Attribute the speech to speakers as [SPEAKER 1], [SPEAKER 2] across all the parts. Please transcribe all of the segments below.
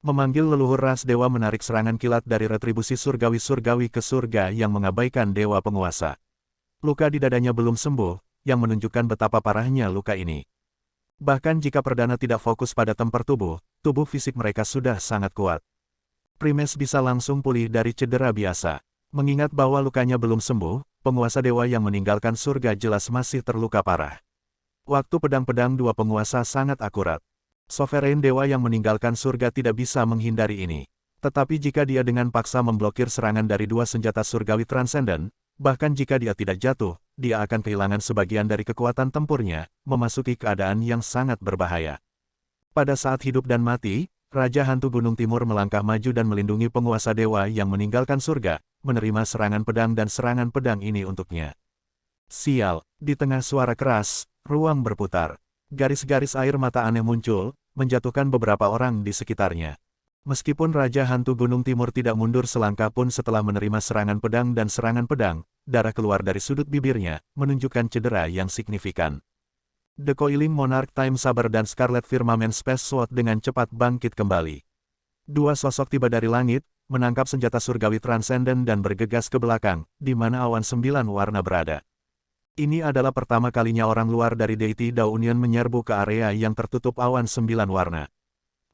[SPEAKER 1] Memanggil leluhur ras dewa menarik serangan kilat dari retribusi surgawi-surgawi ke surga yang mengabaikan dewa penguasa. Luka di dadanya belum sembuh, yang menunjukkan betapa parahnya luka ini. Bahkan jika perdana tidak fokus pada tempur tubuh, tubuh fisik mereka sudah sangat kuat. Primes bisa langsung pulih dari cedera biasa. Mengingat bahwa lukanya belum sembuh, penguasa dewa yang meninggalkan surga jelas masih terluka parah. Waktu pedang-pedang dua penguasa sangat akurat. Sovereign dewa yang meninggalkan surga tidak bisa menghindari ini. Tetapi jika dia dengan paksa memblokir serangan dari dua senjata surgawi transenden, bahkan jika dia tidak jatuh, dia akan kehilangan sebagian dari kekuatan tempurnya, memasuki keadaan yang sangat berbahaya. Pada saat hidup dan mati, Raja Hantu Gunung Timur melangkah maju dan melindungi penguasa dewa yang meninggalkan surga, menerima serangan pedang dan serangan pedang ini untuknya. Sial, di tengah suara keras, ruang berputar. Garis-garis air mata aneh muncul, menjatuhkan beberapa orang di sekitarnya. Meskipun Raja Hantu Gunung Timur tidak mundur selangkah pun setelah menerima serangan pedang dan serangan pedang, darah keluar dari sudut bibirnya, menunjukkan cedera yang signifikan. The Coiling Monarch Time Saber dan Scarlet Firmament Space Sword dengan cepat bangkit kembali. Dua sosok tiba dari langit, menangkap senjata surgawi transenden dan bergegas ke belakang, di mana awan 9 warna berada. Ini adalah pertama kalinya orang luar dari Deity Dao Union menyerbu ke area yang tertutup awan 9 warna.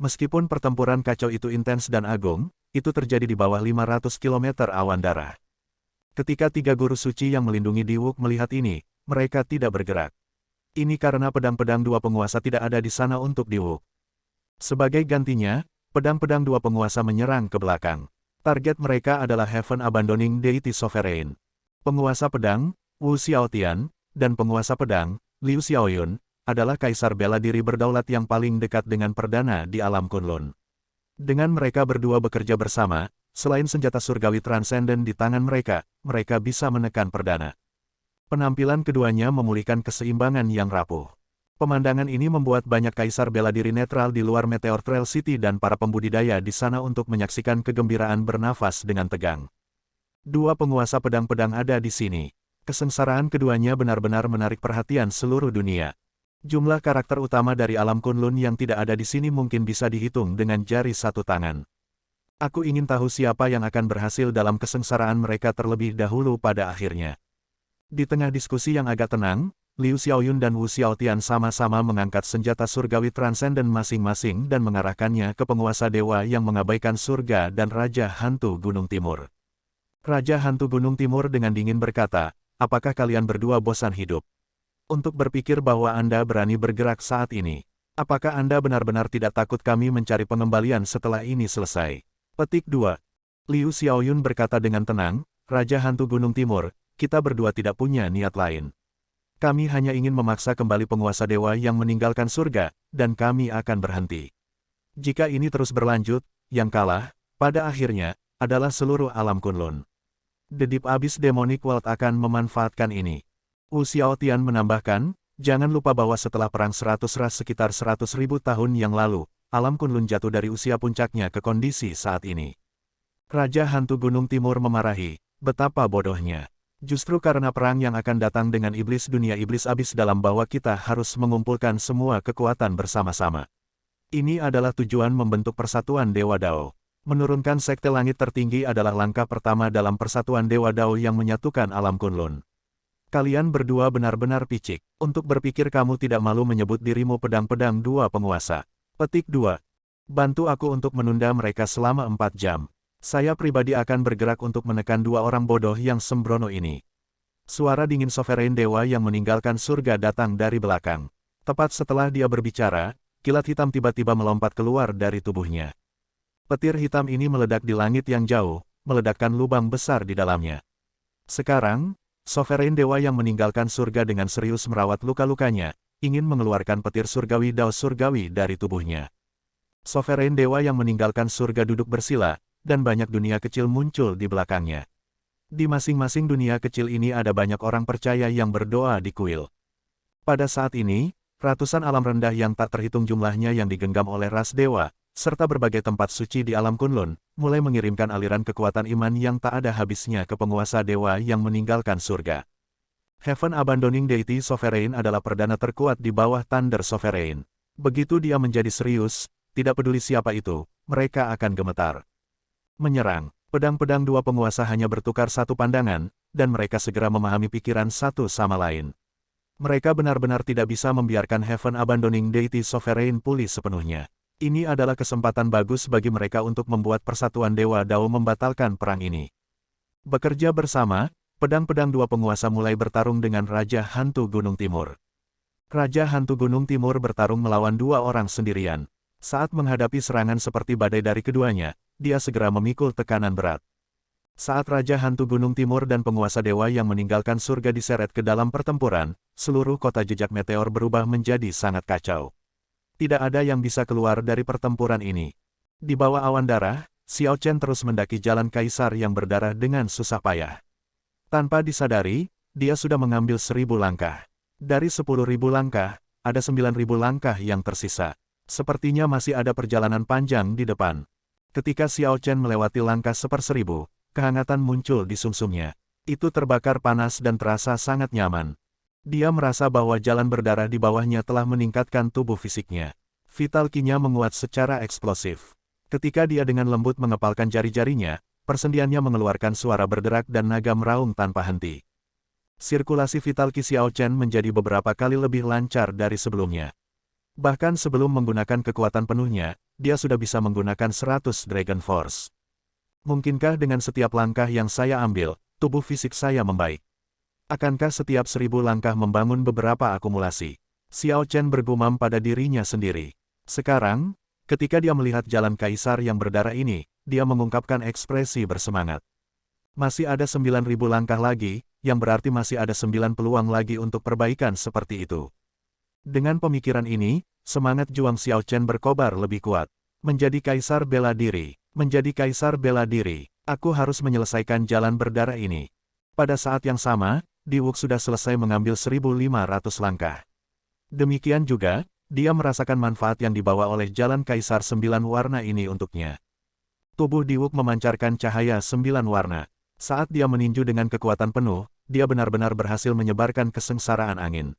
[SPEAKER 1] Meskipun pertempuran kacau itu intens dan agung, itu terjadi di bawah 500 km awan darah. Ketika tiga guru suci yang melindungi Diwuk melihat ini, mereka tidak bergerak. Ini karena pedang-pedang dua penguasa tidak ada di sana untuk Diwuk. Sebagai gantinya, pedang-pedang dua penguasa menyerang ke belakang. Target mereka adalah Heaven Abandoning Deity Sovereign. Penguasa pedang, Wu Xiaotian, dan penguasa pedang, Liu Xiaoyun, adalah kaisar bela diri berdaulat yang paling dekat dengan perdana di alam Kunlun. Dengan mereka berdua bekerja bersama, selain senjata surgawi transenden di tangan mereka, mereka bisa menekan perdana. Penampilan keduanya memulihkan keseimbangan yang rapuh. Pemandangan ini membuat banyak kaisar bela diri netral di luar Meteor Trail City dan para pembudidaya di sana untuk menyaksikan kegembiraan bernafas dengan tegang. Dua penguasa pedang-pedang ada di sini. Kesengsaraan keduanya benar-benar menarik perhatian seluruh dunia. Jumlah karakter utama dari alam Kunlun yang tidak ada di sini mungkin bisa dihitung dengan jari satu tangan. Aku ingin tahu siapa yang akan berhasil dalam kesengsaraan mereka terlebih dahulu pada akhirnya. Di tengah diskusi yang agak tenang, Liu Xiaoyun dan Wu Xiaotian sama-sama mengangkat senjata surgawi transenden masing-masing dan mengarahkannya ke penguasa dewa yang mengabaikan surga dan Raja Hantu Gunung Timur. Raja Hantu Gunung Timur dengan dingin berkata, "Apakah kalian berdua bosan hidup? Untuk berpikir bahwa Anda berani bergerak saat ini. Apakah Anda benar-benar tidak takut kami mencari pengembalian setelah ini selesai?" Petik 2. Liu Xiaoyun berkata dengan tenang, "Raja Hantu Gunung Timur, kita berdua tidak punya niat lain. Kami hanya ingin memaksa kembali penguasa dewa yang meninggalkan surga, dan kami akan berhenti. Jika ini terus berlanjut, yang kalah, pada akhirnya, adalah seluruh alam Kunlun. The Deep Abyss Demonic World akan memanfaatkan ini." Wu Xiaotian menambahkan, "Jangan lupa bahwa setelah perang 100 ras sekitar 100.000 tahun yang lalu, alam Kunlun jatuh dari usia puncaknya ke kondisi saat ini." Raja Hantu Gunung Timur memarahi, "Betapa bodohnya. Justru karena perang yang akan datang dengan iblis dunia iblis abis dalam bahwa kita harus mengumpulkan semua kekuatan bersama-sama. Ini adalah tujuan membentuk persatuan Dewa Dao. Menurunkan sekte langit tertinggi adalah langkah pertama dalam persatuan Dewa Dao yang menyatukan alam Kunlun. Kalian berdua benar-benar picik. Untuk berpikir kamu tidak malu menyebut dirimu pedang-pedang dua penguasa." Petik 2. "Bantu aku untuk menunda mereka selama 4 jam. Saya pribadi akan bergerak untuk menekan dua orang bodoh yang sembrono ini." Suara dingin Sovereign Dewa yang meninggalkan surga datang dari belakang. Tepat setelah dia berbicara, kilat hitam tiba-tiba melompat keluar dari tubuhnya. Petir hitam ini meledak di langit yang jauh, meledakkan lubang besar di dalamnya. Sekarang, Sovereign Dewa yang meninggalkan surga dengan serius merawat luka-lukanya, ingin mengeluarkan petir surgawi Dao surgawi dari tubuhnya. Sovereign Dewa yang meninggalkan surga duduk bersila, dan banyak dunia kecil muncul di belakangnya. Di masing-masing dunia kecil ini ada banyak orang percaya yang berdoa di kuil. Pada saat ini, ratusan alam rendah yang tak terhitung jumlahnya yang digenggam oleh ras dewa, serta berbagai tempat suci di alam Kunlun, mulai mengirimkan aliran kekuatan iman yang tak ada habisnya ke penguasa dewa yang meninggalkan surga. Heaven Abandoning Deity Sovereign adalah perdana terkuat di bawah Thunder Sovereign. Begitu dia menjadi serius, tidak peduli siapa itu, mereka akan gemetar. Menyerang. Pedang-pedang dua penguasa hanya bertukar satu pandangan, dan mereka segera memahami pikiran satu sama lain. Mereka benar-benar tidak bisa membiarkan Heaven Abandoning Deity Sovereign pulih sepenuhnya. Ini adalah kesempatan bagus bagi mereka untuk membuat persatuan Dewa Dao membatalkan perang ini. Bekerja bersama, pedang-pedang dua penguasa mulai bertarung dengan Raja Hantu Gunung Timur. Raja Hantu Gunung Timur bertarung melawan dua orang sendirian. Saat menghadapi serangan seperti badai dari keduanya, dia segera memikul tekanan berat. Saat Raja Hantu Gunung Timur dan penguasa dewa yang meninggalkan surga diseret ke dalam pertempuran, seluruh kota jejak meteor berubah menjadi sangat kacau. Tidak ada yang bisa keluar dari pertempuran ini. Di bawah awan darah, Xiao Chen terus mendaki jalan kaisar yang berdarah dengan susah payah. Tanpa disadari, dia sudah mengambil 1000 langkah. Dari 10.000 langkah, ada 9.000 langkah yang tersisa. Sepertinya masih ada perjalanan panjang di depan. Ketika Xiao Chen melewati langkah 1/1000, kehangatan muncul di sumsumnya. Itu terbakar panas dan terasa sangat nyaman. Dia merasa bahwa jalan berdarah di bawahnya telah meningkatkan tubuh fisiknya. Vital Ki-nya menguat secara eksplosif. Ketika dia dengan lembut mengepalkan jari-jarinya, persendiannya mengeluarkan suara berderak dan naga meraung tanpa henti. Sirkulasi vital Ki Xiao Chen menjadi beberapa kali lebih lancar dari sebelumnya. Bahkan sebelum menggunakan kekuatan penuhnya, dia sudah bisa menggunakan 100 Dragon Force. Mungkinkah dengan setiap langkah yang saya ambil, tubuh fisik saya membaik? Akankah setiap 1000 langkah membangun beberapa akumulasi? Xiao Chen bergumam pada dirinya sendiri. Sekarang, ketika dia melihat jalan kaisar yang berdarah ini, dia mengungkapkan ekspresi bersemangat. Masih ada 9.000 langkah lagi, yang berarti masih ada 9 peluang lagi untuk perbaikan seperti itu. Dengan pemikiran ini, semangat juang Xiao Chen berkobar lebih kuat. Menjadi kaisar bela diri, menjadi kaisar bela diri, aku harus menyelesaikan jalan berdarah ini. Pada saat yang sama, Diwuk sudah selesai mengambil 1.500 langkah. Demikian juga, dia merasakan manfaat yang dibawa oleh jalan kaisar 9 warna ini untuknya. Tubuh Diwuk memancarkan cahaya 9 warna. Saat dia meninju dengan kekuatan penuh, dia benar-benar berhasil menyebarkan kesengsaraan angin.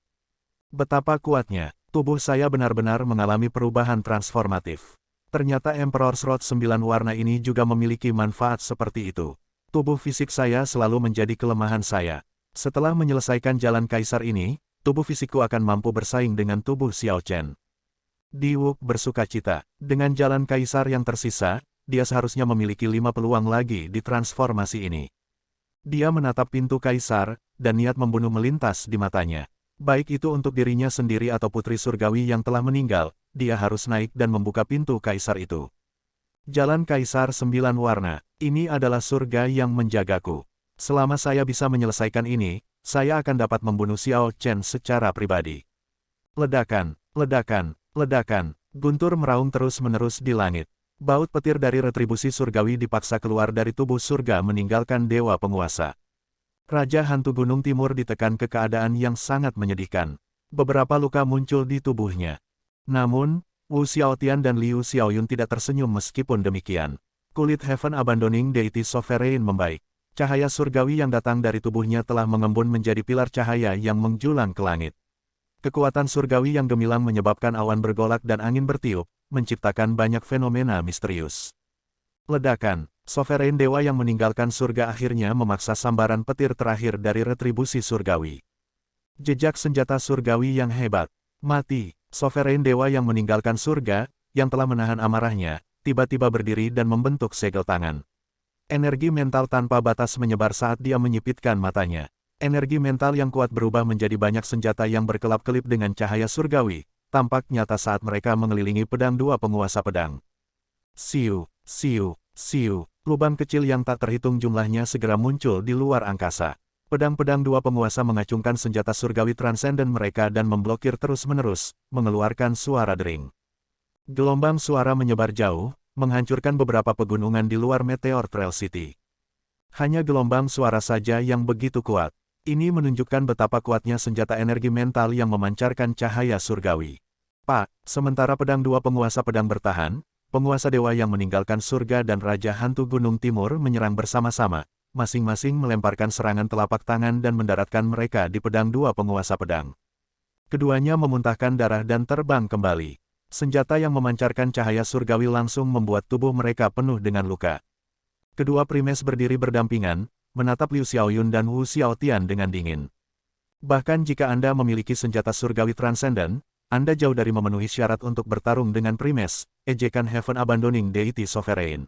[SPEAKER 1] Betapa kuatnya, tubuh saya benar-benar mengalami perubahan transformatif. Ternyata Emperor's Rod 9 warna ini juga memiliki manfaat seperti itu. Tubuh fisik saya selalu menjadi kelemahan saya. Setelah menyelesaikan jalan kaisar ini, tubuh fisikku akan mampu bersaing dengan tubuh Xiao Chen. Diwuk bersukacita. Dengan jalan kaisar yang tersisa, dia seharusnya memiliki 5 peluang lagi di transformasi ini. Dia menatap pintu kaisar, dan niat membunuh melintas di matanya. Baik itu untuk dirinya sendiri atau putri surgawi yang telah meninggal, dia harus naik dan membuka pintu kaisar itu. Jalan kaisar 9 warna, ini adalah surga yang menjagaku. Selama saya bisa menyelesaikan ini, saya akan dapat membunuh Xiao Chen secara pribadi. Ledakan, ledakan, ledakan, guntur meraung terus-menerus di langit. Baut petir dari retribusi surgawi dipaksa keluar dari tubuh surga meninggalkan dewa penguasa. Raja Hantu Gunung Timur ditekan ke keadaan yang sangat menyedihkan. Beberapa luka muncul di tubuhnya. Namun, Wu Xiaotian dan Liu Xiaoyun tidak tersenyum meskipun demikian. Kulit Heaven Abandoning Deity Sovereign membaik. Cahaya surgawi yang datang dari tubuhnya telah mengembun menjadi pilar cahaya yang menjulang ke langit. Kekuatan surgawi yang gemilang menyebabkan awan bergolak dan angin bertiup, menciptakan banyak fenomena misterius. Ledakan. Sovereign dewa yang meninggalkan surga akhirnya memaksa sambaran petir terakhir dari retribusi surgawi. Jejak senjata surgawi yang hebat. Mati. Sovereign dewa yang meninggalkan surga, yang telah menahan amarahnya, tiba-tiba berdiri dan membentuk segel tangan. Energi mental tanpa batas menyebar saat dia menyipitkan matanya. Energi mental yang kuat berubah menjadi banyak senjata yang berkelap-kelip dengan cahaya surgawi, tampak nyata saat mereka mengelilingi pedang dua penguasa pedang. Siu, siu, siu. Lubang kecil yang tak terhitung jumlahnya segera muncul di luar angkasa. Pedang-pedang dua penguasa mengacungkan senjata surgawi transenden mereka dan memblokir terus-menerus, mengeluarkan suara dering. Gelombang suara menyebar jauh, menghancurkan beberapa pegunungan di luar Meteor Trail City. Hanya gelombang suara saja yang begitu kuat. Ini menunjukkan betapa kuatnya senjata energi mental yang memancarkan cahaya surgawi. Pak, sementara pedang dua penguasa pedang bertahan, penguasa dewa yang meninggalkan surga dan Raja Hantu Gunung Timur menyerang bersama-sama, masing-masing melemparkan serangan telapak tangan dan mendaratkan mereka di pedang dua penguasa pedang. Keduanya memuntahkan darah dan terbang kembali. Senjata yang memancarkan cahaya surgawi langsung membuat tubuh mereka penuh dengan luka. Kedua primes berdiri berdampingan, menatap Liu Xiaoyun dan Wu Xiaotian dengan dingin. Bahkan jika Anda memiliki senjata surgawi transenden, Anda jauh dari memenuhi syarat untuk bertarung dengan primes, ejekan Heaven Abandoning Deity Sovereign.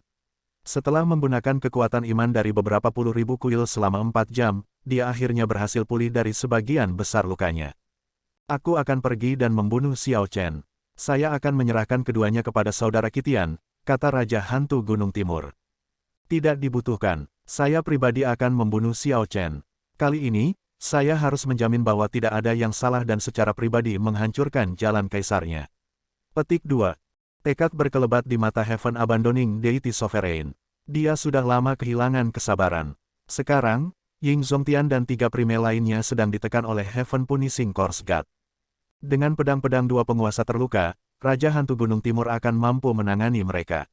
[SPEAKER 1] Setelah menggunakan kekuatan iman dari beberapa puluh ribu kuil selama 4 jam, dia akhirnya berhasil pulih dari sebagian besar lukanya. Aku akan pergi dan membunuh Xiao Chen. Saya akan menyerahkan keduanya kepada saudara Qitian, kata Raja Hantu Gunung Timur. Tidak dibutuhkan, saya pribadi akan membunuh Xiao Chen. Kali ini, saya harus menjamin bahwa tidak ada yang salah dan secara pribadi menghancurkan jalan kaisarnya. Petik 2. Tekad berkelebat di mata Heaven Abandoning Deity Sovereign. Dia sudah lama kehilangan kesabaran. Sekarang, Ying Zongtian dan 3 prime lainnya sedang ditekan oleh Heaven Punishing Course God. Dengan pedang-pedang dua penguasa terluka, Raja Hantu Gunung Timur akan mampu menangani mereka.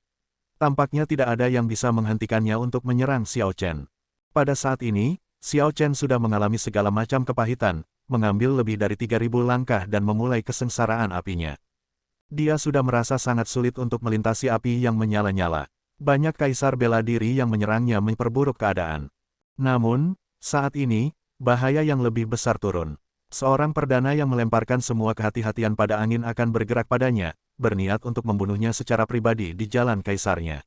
[SPEAKER 1] Tampaknya tidak ada yang bisa menghentikannya untuk menyerang Xiao Chen. Pada saat ini, Xiao Chen sudah mengalami segala macam kepahitan, mengambil lebih dari 3.000 langkah dan memulai kesengsaraan apinya. Dia sudah merasa sangat sulit untuk melintasi api yang menyala-nyala. Banyak kaisar bela diri yang menyerangnya memperburuk keadaan. Namun, saat ini, bahaya yang lebih besar turun. Seorang perdana yang melemparkan semua kehati-hatian pada angin akan bergerak padanya, berniat untuk membunuhnya secara pribadi di jalan kaisarnya.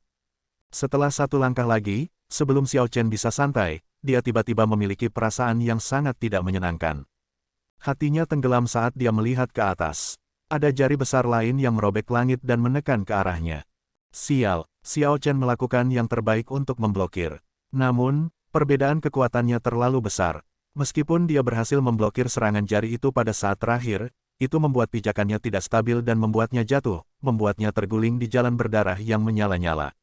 [SPEAKER 1] Setelah satu langkah lagi, sebelum Xiao Chen bisa santai, dia tiba-tiba memiliki perasaan yang sangat tidak menyenangkan. Hatinya tenggelam saat dia melihat ke atas. Ada jari besar lain yang merobek langit dan menekan ke arahnya. Sial, Xiao Chen melakukan yang terbaik untuk memblokir. Namun, perbedaan kekuatannya terlalu besar. Meskipun dia berhasil memblokir serangan jari itu pada saat terakhir, itu membuat pijakannya tidak stabil dan membuatnya jatuh, membuatnya terguling di jalan berdarah yang menyala-nyala.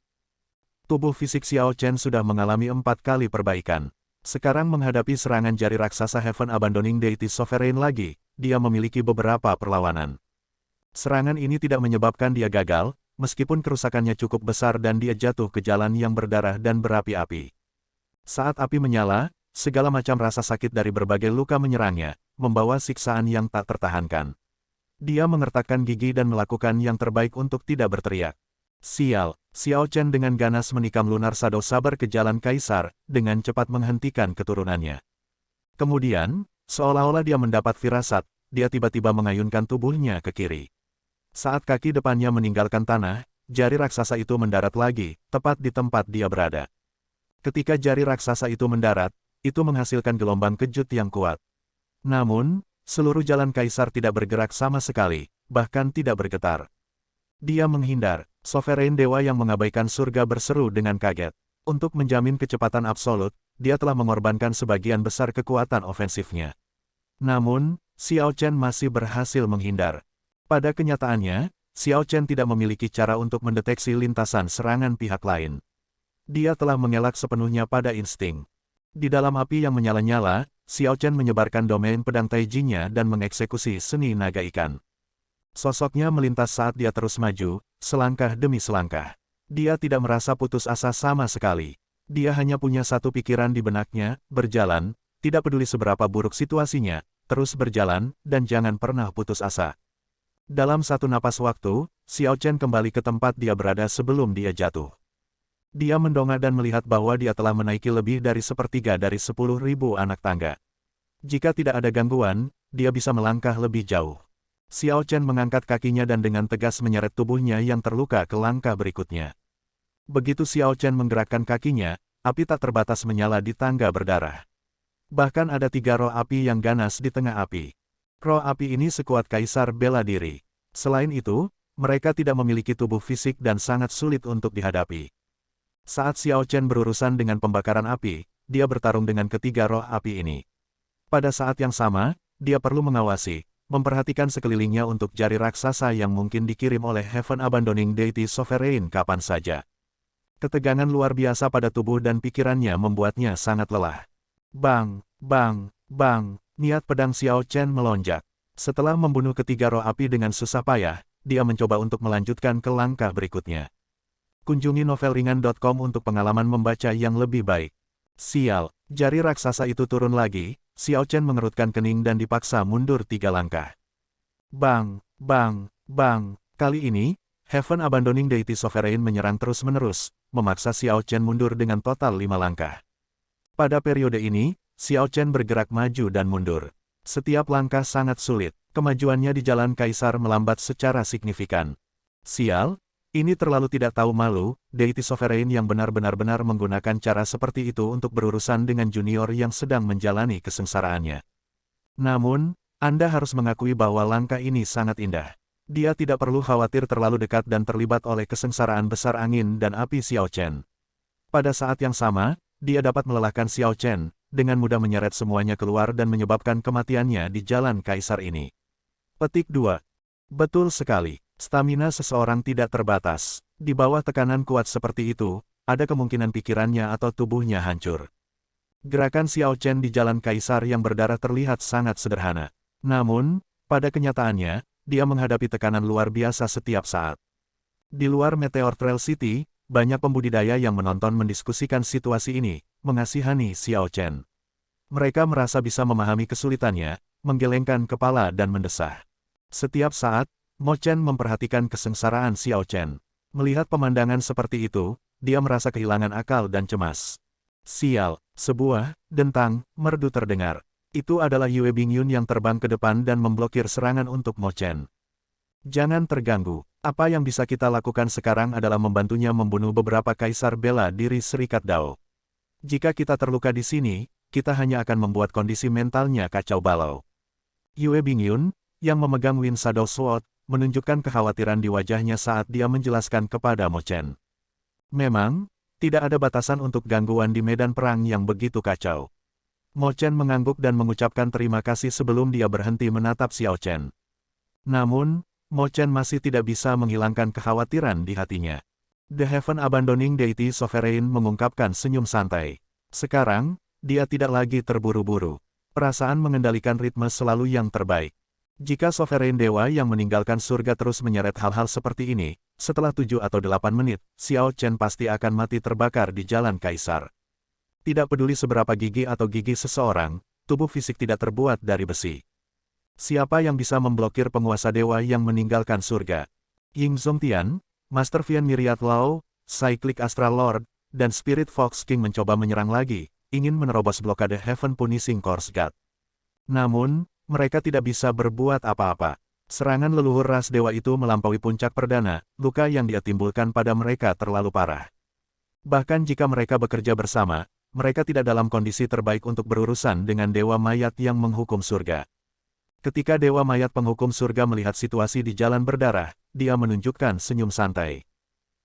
[SPEAKER 1] Tubuh fisik Xiao Chen sudah mengalami 4 kali perbaikan. Sekarang menghadapi serangan jari raksasa Heaven Abandoning Deity Sovereign lagi, dia memiliki beberapa perlawanan. Serangan ini tidak menyebabkan dia gagal, meskipun kerusakannya cukup besar dan dia jatuh ke jalan yang berdarah dan berapi-api. Saat api menyala, segala macam rasa sakit dari berbagai luka menyerangnya, membawa siksaan yang tak tertahankan. Dia mengertakkan gigi dan melakukan yang terbaik untuk tidak berteriak. Sial, Xiao Chen dengan ganas menikam lunar Shadow Saber ke jalan kaisar, dengan cepat menghentikan keturunannya. Kemudian, seolah-olah dia mendapat firasat, dia tiba-tiba mengayunkan tubuhnya ke kiri. Saat kaki depannya meninggalkan tanah, jari raksasa itu mendarat lagi, tepat di tempat dia berada. Ketika jari raksasa itu mendarat, itu menghasilkan gelombang kejut yang kuat. Namun, seluruh jalan kaisar tidak bergerak sama sekali, bahkan tidak bergetar. Dia menghindar, Sovereign Dewa yang mengabaikan surga berseru dengan kaget. Untuk menjamin kecepatan absolut, dia telah mengorbankan sebagian besar kekuatan ofensifnya. Namun, Xiao Chen masih berhasil menghindar. Pada kenyataannya, Xiao Chen tidak memiliki cara untuk mendeteksi lintasan serangan pihak lain. Dia telah mengelak sepenuhnya pada insting. Di dalam api yang menyala-nyala, Xiao Chen menyebarkan domain pedang Taiji-nya dan mengeksekusi seni naga ikan. Sosoknya melintas saat dia terus maju, selangkah demi selangkah. Dia tidak merasa putus asa sama sekali. Dia hanya punya satu pikiran di benaknya, berjalan, tidak peduli seberapa buruk situasinya, terus berjalan, dan jangan pernah putus asa. Dalam satu napas waktu, Xiao Chen kembali ke tempat dia berada sebelum dia jatuh. Dia mendongak dan melihat bahwa dia telah menaiki lebih dari 1/3 dari 10.000 anak tangga. Jika tidak ada gangguan, dia bisa melangkah lebih jauh. Xiao Chen mengangkat kakinya dan dengan tegas menyeret tubuhnya yang terluka ke langkah berikutnya. Begitu Xiao Chen menggerakkan kakinya, api tak terbatas menyala di tangga berdarah. Bahkan ada 3 roh api yang ganas di tengah api. Roh api ini sekuat kaisar bela diri. Selain itu, mereka tidak memiliki tubuh fisik dan sangat sulit untuk dihadapi. Saat Xiao Chen berurusan dengan pembakaran api, dia bertarung dengan ketiga roh api ini. Pada saat yang sama, dia perlu mengawasi, memperhatikan sekelilingnya untuk jari raksasa yang mungkin dikirim oleh Heaven Abandoning Deity Sovereign kapan saja. Ketegangan luar biasa pada tubuh dan pikirannya membuatnya sangat lelah. Bang, bang, bang. Niat pedang Xiao Chen melonjak. Setelah membunuh ketiga roh api dengan susah payah, dia mencoba untuk melanjutkan ke langkah berikutnya. Kunjungi novelringan.com untuk pengalaman membaca yang lebih baik. Sial, jari raksasa itu turun lagi, Xiao Chen mengerutkan kening dan dipaksa mundur 3 langkah. Bang, bang, bang, Kali ini, Heaven Abandoning Deity Sovereign menyerang terus-menerus, memaksa Xiao Chen mundur dengan total 5 langkah. Pada periode ini, Xiao Chen bergerak maju dan mundur. Setiap langkah sangat sulit, kemajuannya di jalan Kaisar melambat secara signifikan. Sial, ini terlalu tidak tahu malu, Deity Sovereign yang benar-benar menggunakan cara seperti itu untuk berurusan dengan junior yang sedang menjalani kesengsaraannya. Namun, Anda harus mengakui bahwa langkah ini sangat indah. Dia tidak perlu khawatir terlalu dekat dan terlibat oleh kesengsaraan besar angin dan api Xiao Chen. Pada saat yang sama, dia dapat melelahkan Xiao Chen, dengan mudah menyeret semuanya keluar dan menyebabkan kematiannya di jalan Kaisar ini. Petik 2. Betul sekali, stamina seseorang tidak terbatas. Di bawah tekanan kuat seperti itu, ada kemungkinan pikirannya atau tubuhnya hancur. Gerakan Xiao Chen di jalan Kaisar yang berdarah terlihat sangat sederhana. Namun, pada kenyataannya, dia menghadapi tekanan luar biasa setiap saat. Di luar Meteor Trail City, banyak pembudidaya yang menonton mendiskusikan situasi ini, mengasihani Xiao Chen. Mereka merasa bisa memahami kesulitannya, menggelengkan kepala dan mendesah. Setiap saat, Mo Chen memperhatikan kesengsaraan Xiao Chen. Melihat pemandangan seperti itu, dia merasa kehilangan akal dan cemas. Sial, sebuah dentang merdu terdengar. Itu adalah Yue Bingyun yang terbang ke depan dan memblokir serangan untuk Mo Chen. Jangan terganggu, apa yang bisa kita lakukan sekarang adalah membantunya membunuh beberapa kaisar bela diri Serikat Dao. Jika kita terluka di sini, kita hanya akan membuat kondisi mentalnya kacau balau. Yue Bingyun, yang memegang Wind Shadow Sword, menunjukkan kekhawatiran di wajahnya saat dia menjelaskan kepada Mo Chen. Memang, tidak ada batasan untuk gangguan di medan perang yang begitu kacau. Mo Chen mengangguk dan mengucapkan terima kasih sebelum dia berhenti menatap Xiao Chen. Namun, Mo Chen masih tidak bisa menghilangkan kekhawatiran di hatinya. The Heaven Abandoning Deity Sovereign mengungkapkan senyum santai. Sekarang, dia tidak lagi terburu-buru. Perasaan mengendalikan ritme selalu yang terbaik. Jika Sovereign Dewa yang meninggalkan surga terus menyeret hal-hal seperti ini, setelah 7 atau 8 menit, Xiao Chen pasti akan mati terbakar di jalan Kaisar. Tidak peduli seberapa gigi atau gigi seseorang, tubuh fisik tidak terbuat dari besi. Siapa yang bisa memblokir penguasa dewa yang meninggalkan surga? Ying Zongtian, Master Vian Myriad Law, Cyclic Astral Lord, dan Spirit Fox King mencoba menyerang lagi, ingin menerobos blokade Heaven Punishing Course God. Namun, mereka tidak bisa berbuat apa-apa. Serangan leluhur ras dewa itu melampaui puncak perdana, luka yang dia timbulkan pada mereka terlalu parah. Bahkan jika mereka bekerja bersama, mereka tidak dalam kondisi terbaik untuk berurusan dengan Dewa Mayat yang menghukum surga. Ketika Dewa Mayat penghukum surga melihat situasi di jalan berdarah, dia menunjukkan senyum santai.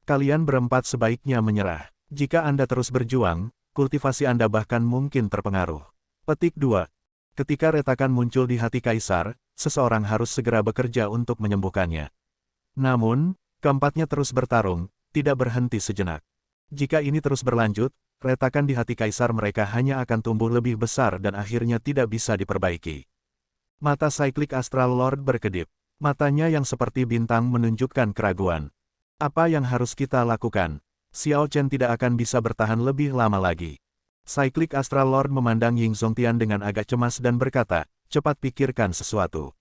[SPEAKER 1] Kalian berempat sebaiknya menyerah. Jika Anda terus berjuang, kultivasi Anda bahkan mungkin terpengaruh. Petik 2. Ketika retakan muncul di hati Kaisar, seseorang harus segera bekerja untuk menyembuhkannya. Namun, keempatnya terus bertarung, tidak berhenti sejenak. Jika ini terus berlanjut, retakan di hati Kaisar mereka hanya akan tumbuh lebih besar dan akhirnya tidak bisa diperbaiki. Mata Cyclic Astral Lord berkedip. Matanya yang seperti bintang menunjukkan keraguan. Apa yang harus kita lakukan? Xiao Chen tidak akan bisa bertahan lebih lama lagi. Cyclic Astral Lord memandang Ying Zongtian dengan agak cemas dan berkata, cepat pikirkan sesuatu.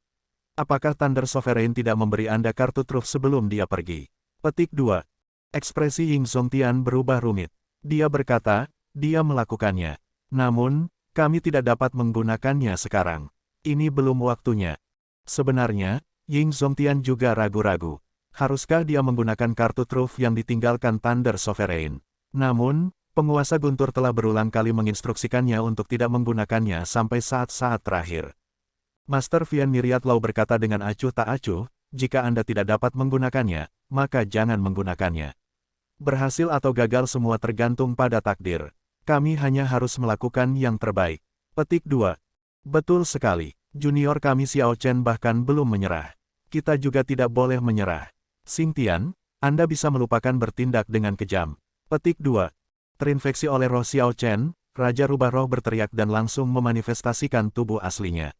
[SPEAKER 1] Apakah Thunder Sovereign tidak memberi Anda kartu truf sebelum dia pergi? Petik 2. Ekspresi Ying Zongtian berubah rumit. Dia berkata, dia melakukannya. Namun, kami tidak dapat menggunakannya sekarang. Ini belum waktunya. Sebenarnya, Ying Zongtian juga ragu-ragu. Haruskah dia menggunakan kartu truf yang ditinggalkan Thunder Sovereign? Namun, penguasa guntur telah berulang kali menginstruksikannya untuk tidak menggunakannya sampai saat-saat terakhir. Master Vian Myriad Law berkata dengan acuh tak acuh, jika Anda tidak dapat menggunakannya, maka jangan menggunakannya. Berhasil atau gagal semua tergantung pada takdir. Kami hanya harus melakukan yang terbaik. Petik 2. Betul sekali. Junior kami Xiao Chen bahkan belum menyerah. Kita juga tidak boleh menyerah. Xingtian, Anda bisa melupakan bertindak dengan kejam. Petik 2. Terinfeksi oleh roh Xiao Chen, Raja Rubah Roh berteriak dan langsung memanifestasikan tubuh aslinya.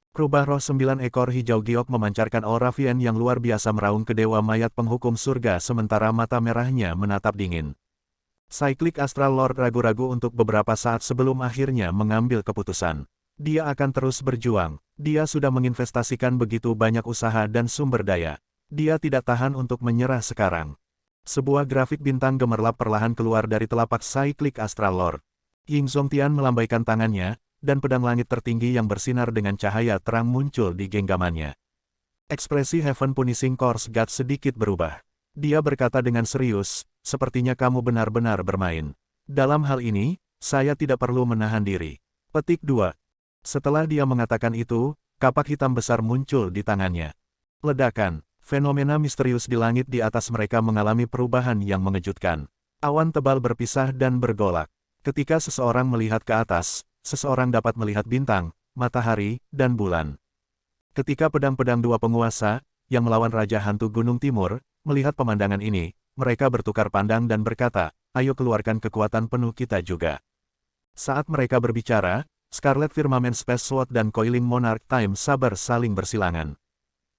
[SPEAKER 1] Rubah Roh 9 ekor hijau giok memancarkan aura Vian yang luar biasa meraung ke Dewa Mayat penghukum surga sementara mata merahnya menatap dingin. Cyclic Astral Lord ragu-ragu untuk beberapa saat sebelum akhirnya mengambil keputusan. Dia akan terus berjuang. Dia sudah menginvestasikan begitu banyak usaha dan sumber daya. Dia tidak tahan untuk menyerah sekarang. Sebuah grafik bintang gemerlap perlahan keluar dari telapak Cyclic Astral Lord. Ying Zongtian melambaikan tangannya, dan pedang langit tertinggi yang bersinar dengan cahaya terang muncul di genggamannya. Ekspresi Heaven Punishing Course God sedikit berubah. Dia berkata dengan serius, sepertinya kamu benar-benar bermain. Dalam hal ini, saya tidak perlu menahan diri. Petik 2. Setelah dia mengatakan itu, kapak hitam besar muncul di tangannya. Ledakan, fenomena misterius di langit di atas mereka mengalami perubahan yang mengejutkan. Awan tebal berpisah dan bergolak. Ketika seseorang melihat ke atas, seseorang dapat melihat bintang, matahari, dan bulan. Ketika pedang-pedang dua penguasa, yang melawan Raja Hantu Gunung Timur, melihat pemandangan ini, mereka bertukar pandang dan berkata, ayo keluarkan kekuatan penuh kita juga. Saat mereka berbicara, Scarlet Firmament Space Sword dan Coiling Monarch Time Saber saling bersilangan.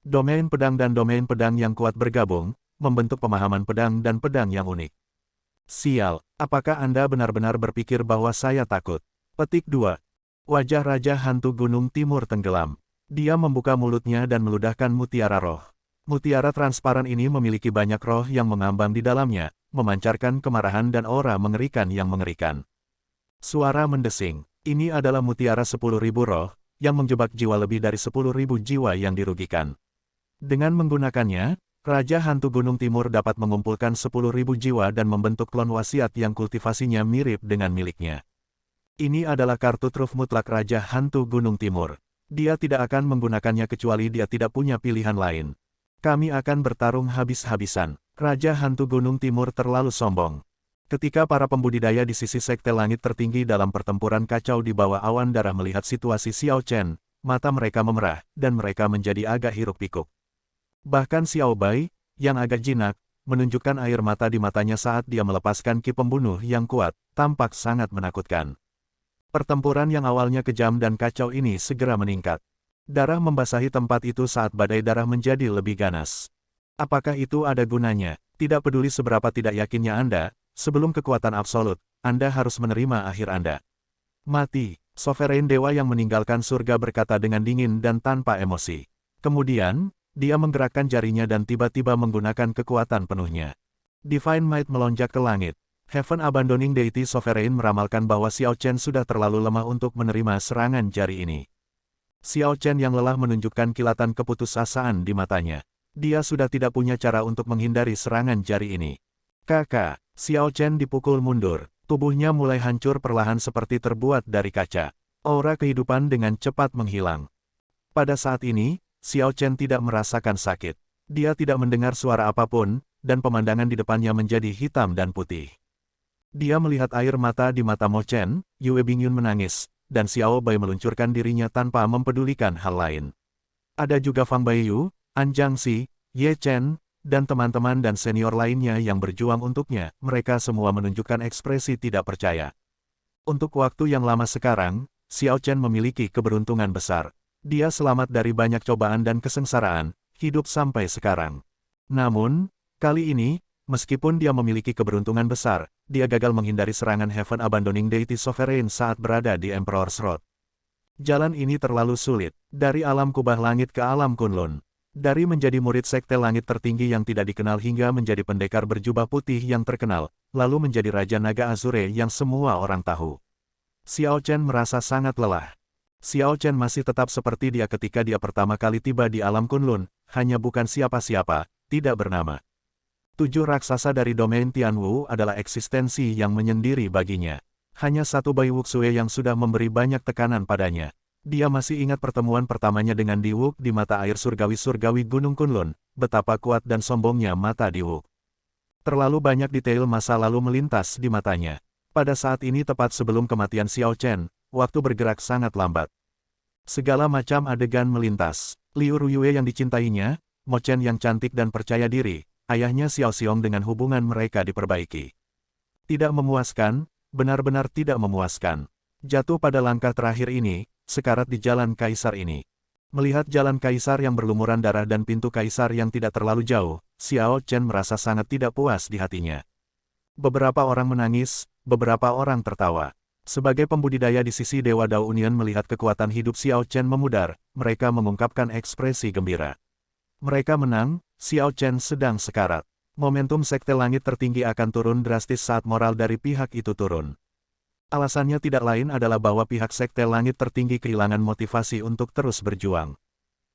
[SPEAKER 1] Domain pedang dan domain pedang yang kuat bergabung, membentuk pemahaman pedang dan pedang yang unik. Sial, apakah Anda benar-benar berpikir bahwa saya takut? Petik 2. Wajah Raja Hantu Gunung Timur tenggelam. Dia membuka mulutnya dan meludahkan mutiara roh. Mutiara transparan ini memiliki banyak roh yang mengambang di dalamnya, memancarkan kemarahan dan aura mengerikan yang mengerikan. Suara mendesing. Ini adalah mutiara 10.000 roh, yang menjebak jiwa lebih dari 10.000 jiwa yang dirugikan. Dengan menggunakannya, Raja Hantu Gunung Timur dapat mengumpulkan 10.000 jiwa dan membentuk klon wasiat yang kultivasinya mirip dengan miliknya. Ini adalah kartu truf mutlak Raja Hantu Gunung Timur. Dia tidak akan menggunakannya kecuali dia tidak punya pilihan lain. Kami akan bertarung habis-habisan. Raja Hantu Gunung Timur terlalu sombong. Ketika para pembudidaya di sisi sekte langit tertinggi dalam pertempuran kacau di bawah awan darah melihat situasi Xiao Chen, mata mereka memerah, dan mereka menjadi agak hiruk-pikuk. Bahkan Xiao Bai, yang agak jinak, menunjukkan air mata di matanya saat dia melepaskan ki pembunuh yang kuat, tampak sangat menakutkan. Pertempuran yang awalnya kejam dan kacau ini segera meningkat. Darah membasahi tempat itu saat badai darah menjadi lebih ganas. Apakah itu ada gunanya? Tidak peduli seberapa tidak yakinnya Anda, sebelum kekuatan absolut, Anda harus menerima akhir Anda. Mati, Sovereign Dewa yang meninggalkan surga berkata dengan dingin dan tanpa emosi. Kemudian, dia menggerakkan jarinya dan tiba-tiba menggunakan kekuatan penuhnya. Divine Might melonjak ke langit. Heaven Abandoning Deity Sovereign meramalkan bahwa Xiao Chen sudah terlalu lemah untuk menerima serangan jari ini. Xiao Chen yang lelah menunjukkan kilatan keputusasaan di matanya. Dia sudah tidak punya cara untuk menghindari serangan jari ini. Kakak, Xiao Chen dipukul mundur. Tubuhnya mulai hancur perlahan seperti terbuat dari kaca. Aura kehidupan dengan cepat menghilang. Pada saat ini, Xiao Chen tidak merasakan sakit. Dia tidak mendengar suara apapun, dan pemandangan di depannya menjadi hitam dan putih. Dia melihat air mata di mata Mo Chen, Yue Bingyun menangis, dan Xiao Bai meluncurkan dirinya tanpa mempedulikan hal lain. Ada juga Fang Baiyu, An Jiangxi, Ye Chen, dan teman-teman dan senior lainnya yang berjuang untuknya, mereka semua menunjukkan ekspresi tidak percaya. Untuk waktu yang lama sekarang, Xiao Chen memiliki keberuntungan besar. Dia selamat dari banyak cobaan dan kesengsaraan, hidup sampai sekarang. Namun, kali ini, meskipun dia memiliki keberuntungan besar, dia gagal menghindari serangan Heaven Abandoning Deity Sovereign saat berada di Emperor's Road. Jalan ini terlalu sulit, dari alam kubah langit ke alam Kunlun. Dari menjadi murid sekte langit tertinggi yang tidak dikenal hingga menjadi pendekar berjubah putih yang terkenal, lalu menjadi Raja Naga Azure yang semua orang tahu. Xiao Chen merasa sangat lelah. Xiao Chen masih tetap seperti dia ketika dia pertama kali tiba di alam Kunlun, hanya bukan siapa-siapa, tidak bernama. 7 raksasa dari domain Tianwu adalah eksistensi yang menyendiri baginya. Hanya satu Bai Wuxue yang sudah memberi banyak tekanan padanya. Dia masih ingat pertemuan pertamanya dengan Diwuk di mata air surgawi-surgawi Gunung Kunlun, betapa kuat dan sombongnya mata Diwuk. Terlalu banyak detail masa lalu melintas di matanya. Pada saat ini tepat sebelum kematian Xiao Chen, waktu bergerak sangat lambat. Segala macam adegan melintas. Liu Ruyue yang dicintainya, Mo Chen yang cantik dan percaya diri, ayahnya Xiao Xiong dengan hubungan mereka diperbaiki. Tidak memuaskan, benar-benar tidak memuaskan. Jatuh pada langkah terakhir ini, sekarat di jalan kaisar ini. Melihat jalan kaisar yang berlumuran darah dan pintu kaisar yang tidak terlalu jauh, Xiao Chen merasa sangat tidak puas di hatinya. Beberapa orang menangis, beberapa orang tertawa. Sebagai pembudidaya di sisi Dewa Dao Union melihat kekuatan hidup Xiao Chen memudar, mereka mengungkapkan ekspresi gembira. Mereka menang, Xiao Chen sedang sekarat. Momentum Sekte Langit Tertinggi akan turun drastis saat moral dari pihak itu turun. Alasannya tidak lain adalah bahwa pihak Sekte Langit Tertinggi kehilangan motivasi untuk terus berjuang.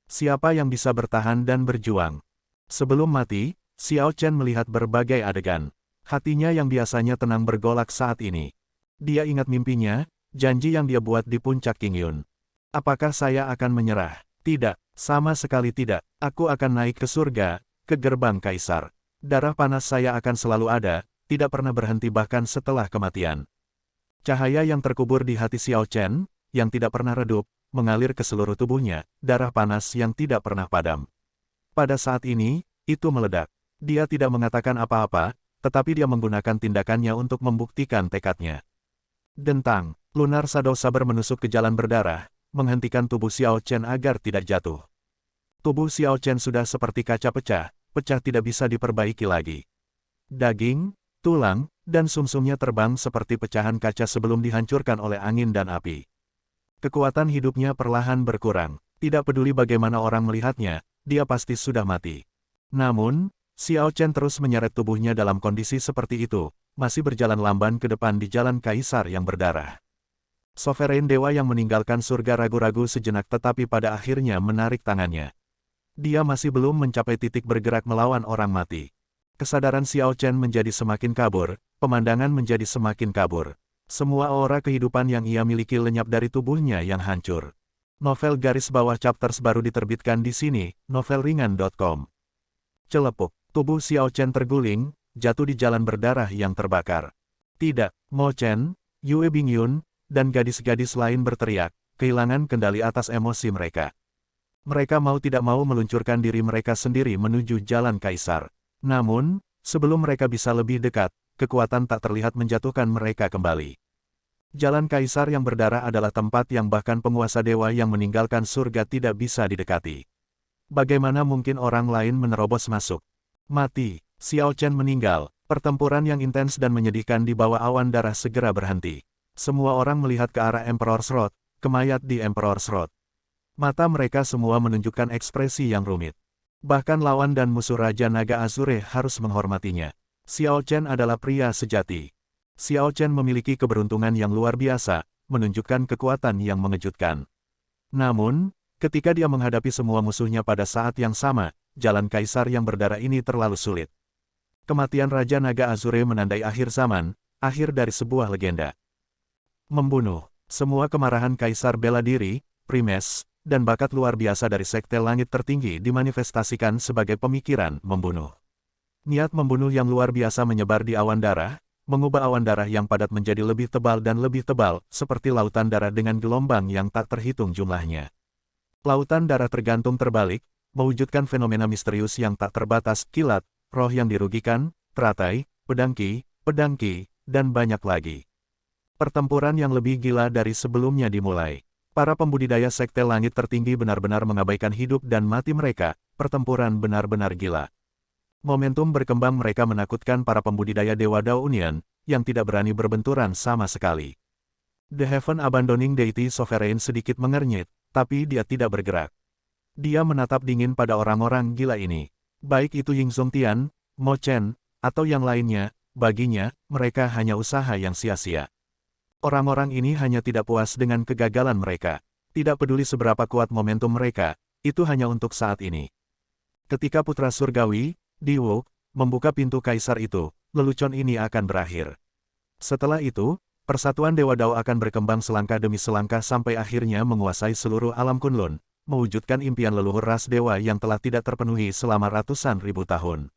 [SPEAKER 1] Siapa yang bisa bertahan dan berjuang? Sebelum mati, Xiao Chen melihat berbagai adegan. Hatinya yang biasanya tenang bergolak saat ini. Dia ingat mimpinya, janji yang dia buat di puncak Qingyun. Apakah saya akan menyerah? Tidak, sama sekali tidak. Aku akan naik ke surga, ke gerbang kaisar. Darah panas saya akan selalu ada, tidak pernah berhenti bahkan setelah kematian. Cahaya yang terkubur di hati Xiao Chen, yang tidak pernah redup, mengalir ke seluruh tubuhnya, darah panas yang tidak pernah padam. Pada saat ini, itu meledak. Dia tidak mengatakan apa-apa, tetapi dia menggunakan tindakannya untuk membuktikan tekadnya. Dentang, Lunar Shadow Saber menusuk ke jalan berdarah, menghentikan tubuh Xiao Chen agar tidak jatuh. Tubuh Xiao Chen sudah seperti kaca pecah, pecah tidak bisa diperbaiki lagi. Daging, tulang, dan sumsumnya terbang seperti pecahan kaca sebelum dihancurkan oleh angin dan api. Kekuatan hidupnya perlahan berkurang. Tidak peduli bagaimana orang melihatnya, dia pasti sudah mati. Namun, Xiao Chen terus menyeret tubuhnya dalam kondisi seperti itu, masih berjalan lamban ke depan di jalan kaisar yang berdarah. Sovereign Dewa yang meninggalkan surga ragu-ragu sejenak tetapi pada akhirnya menarik tangannya. Dia masih belum mencapai titik bergerak melawan orang mati. Kesadaran Xiao Chen menjadi semakin kabur, pemandangan menjadi semakin kabur. Semua aura kehidupan yang ia miliki lenyap dari tubuhnya yang hancur. Novel garis bawah chapters baru diterbitkan di sini, novelringan.com. Celepuk, tubuh Xiao Chen terguling, jatuh di jalan berdarah yang terbakar. Tidak, Mo Chen, Yue Bingyun, dan gadis-gadis lain berteriak, kehilangan kendali atas emosi mereka. Mereka mau tidak mau meluncurkan diri mereka sendiri menuju jalan kaisar. Namun, sebelum mereka bisa lebih dekat, kekuatan tak terlihat menjatuhkan mereka kembali. Jalan kaisar yang berdarah adalah tempat yang bahkan penguasa dewa yang meninggalkan surga tidak bisa didekati. Bagaimana mungkin orang lain menerobos masuk? Mati, Xiao Chen meninggal. Pertempuran yang intens dan menyedihkan di bawah awan darah segera berhenti. Semua orang melihat ke arah Emperor's Road, ke mayat di Emperor's Road. Mata mereka semua menunjukkan ekspresi yang rumit. Bahkan lawan dan musuh Raja Naga Azure harus menghormatinya. Xiao Chen adalah pria sejati. Xiao Chen memiliki keberuntungan yang luar biasa, menunjukkan kekuatan yang mengejutkan. Namun, ketika dia menghadapi semua musuhnya pada saat yang sama, jalan kaisar yang berdarah ini terlalu sulit. Kematian Raja Naga Azure menandai akhir zaman, akhir dari sebuah legenda. Membunuh. Semua kemarahan kaisar bela diri, primes, dan bakat luar biasa dari Sekte Langit Tertinggi dimanifestasikan sebagai pemikiran membunuh. Niat membunuh yang luar biasa menyebar di awan darah, mengubah awan darah yang padat menjadi lebih tebal dan lebih tebal, seperti lautan darah dengan gelombang yang tak terhitung jumlahnya. Lautan darah tergantung terbalik, mewujudkan fenomena misterius yang tak terbatas, kilat, roh yang dirugikan, teratai, pedangki, dan banyak lagi. Pertempuran yang lebih gila dari sebelumnya dimulai. Para pembudidaya Sekte Langit Tertinggi benar-benar mengabaikan hidup dan mati mereka, pertempuran benar-benar gila. Momentum berkembang mereka menakutkan para pembudidaya Dewa Daunian, yang tidak berani berbenturan sama sekali. The Heaven Abandoning Deity Sovereign sedikit mengernyit, tapi dia tidak bergerak. Dia menatap dingin pada orang-orang gila ini. Baik itu Ying Zongtian, Mo Chen, atau yang lainnya, baginya, mereka hanya usaha yang sia-sia. Orang-orang ini hanya tidak puas dengan kegagalan mereka. Tidak peduli seberapa kuat momentum mereka, itu hanya untuk saat ini. Ketika Putra Surgawi, Diwok, membuka pintu kaisar itu, lelucon ini akan berakhir. Setelah itu, persatuan Dewa Dao akan berkembang selangkah demi selangkah sampai akhirnya menguasai seluruh alam Kunlun, mewujudkan impian leluhur ras dewa yang telah tidak terpenuhi selama ratusan ribu tahun.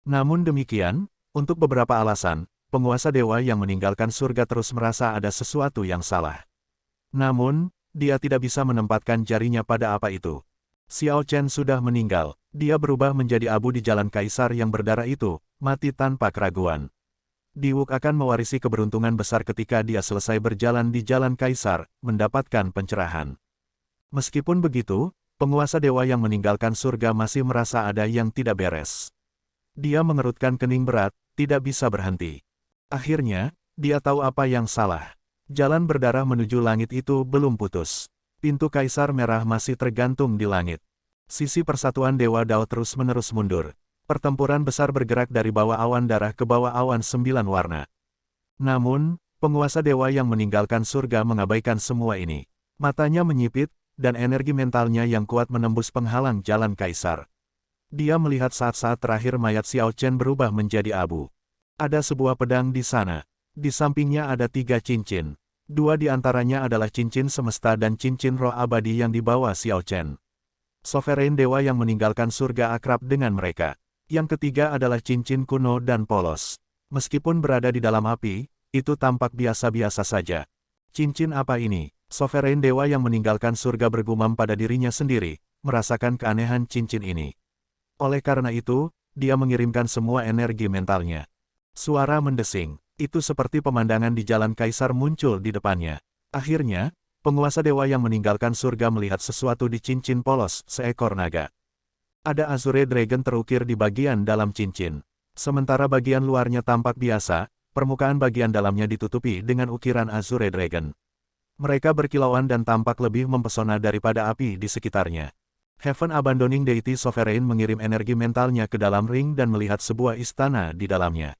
[SPEAKER 1] Namun demikian, untuk beberapa alasan, penguasa dewa yang meninggalkan surga terus merasa ada sesuatu yang salah. Namun, dia tidak bisa menempatkan jarinya pada apa itu. Xiao Chen sudah meninggal, dia berubah menjadi abu di jalan kaisar yang berdarah itu, mati tanpa keraguan. Diwok akan mewarisi keberuntungan besar ketika dia selesai berjalan di jalan kaisar, mendapatkan pencerahan. Meskipun begitu, penguasa dewa yang meninggalkan surga masih merasa ada yang tidak beres. Dia mengerutkan kening berat, tidak bisa berhenti. Akhirnya, dia tahu apa yang salah. Jalan berdarah menuju langit itu belum putus. Pintu kaisar merah masih tergantung di langit. Sisi persatuan Dewa Dao terus-menerus mundur. Pertempuran besar bergerak dari bawah awan darah ke bawah awan 9 warna. Namun, penguasa dewa yang meninggalkan surga mengabaikan semua ini. Matanya menyipit, dan energi mentalnya yang kuat menembus penghalang jalan kaisar. Dia melihat saat-saat terakhir mayat Xiao Chen berubah menjadi abu. Ada sebuah pedang di sana. Di sampingnya ada 3 cincin. 2 di antaranya adalah cincin semesta dan cincin roh abadi yang dibawa Xiao Chen. Sovereign dewa yang meninggalkan surga akrab dengan mereka. Yang ketiga adalah cincin kuno dan polos. Meskipun berada di dalam api, itu tampak biasa-biasa saja. Cincin apa ini? Sovereign dewa yang meninggalkan surga bergumam pada dirinya sendiri, merasakan keanehan cincin ini. Oleh karena itu, dia mengirimkan semua energi mentalnya. Suara mendesing. Itu seperti pemandangan di jalan kaisar muncul di depannya. Akhirnya, penguasa dewa yang meninggalkan surga melihat sesuatu di cincin polos, seekor naga. Ada Azure Dragon terukir di bagian dalam cincin. Sementara bagian luarnya tampak biasa, permukaan bagian dalamnya ditutupi dengan ukiran Azure Dragon. Mereka berkilauan dan tampak lebih mempesona daripada api di sekitarnya. Heaven Abandoning Deity Sovereign mengirim energi mentalnya ke dalam ring dan melihat sebuah istana di dalamnya.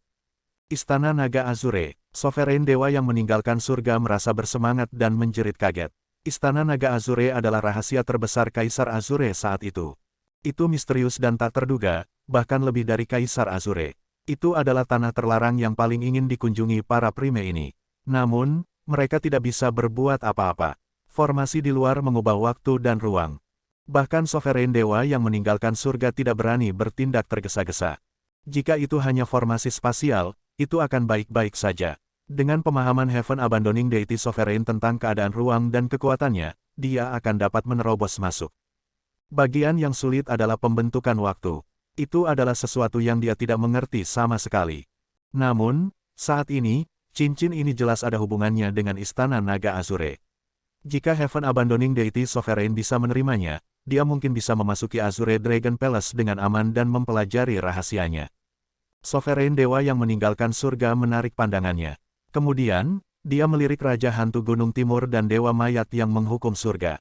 [SPEAKER 1] Istana Naga Azure. Sovereign dewa yang meninggalkan surga merasa bersemangat dan menjerit kaget. Istana Naga Azure adalah rahasia terbesar Kaisar Azure saat itu. Itu misterius dan tak terduga, bahkan lebih dari Kaisar Azure. Itu adalah tanah terlarang yang paling ingin dikunjungi para prime ini. Namun, mereka tidak bisa berbuat apa-apa. Formasi di luar mengubah waktu dan ruang. Bahkan Sovereign dewa yang meninggalkan surga tidak berani bertindak tergesa-gesa. Jika itu hanya formasi spasial, itu akan baik-baik saja. Dengan pemahaman Heaven Abandoning Deity Sovereign tentang keadaan ruang dan kekuatannya, dia akan dapat menerobos masuk. Bagian yang sulit adalah pembentukan waktu. Itu adalah sesuatu yang dia tidak mengerti sama sekali. Namun, saat ini, cincin ini jelas ada hubungannya dengan Istana Naga Azure. Jika Heaven Abandoning Deity Sovereign bisa menerimanya, dia mungkin bisa memasuki Azure Dragon Palace dengan aman dan mempelajari rahasianya. Sovereign dewa yang meninggalkan surga menarik pandangannya. Kemudian, dia melirik Raja Hantu Gunung Timur dan Dewa Mayat yang menghukum surga.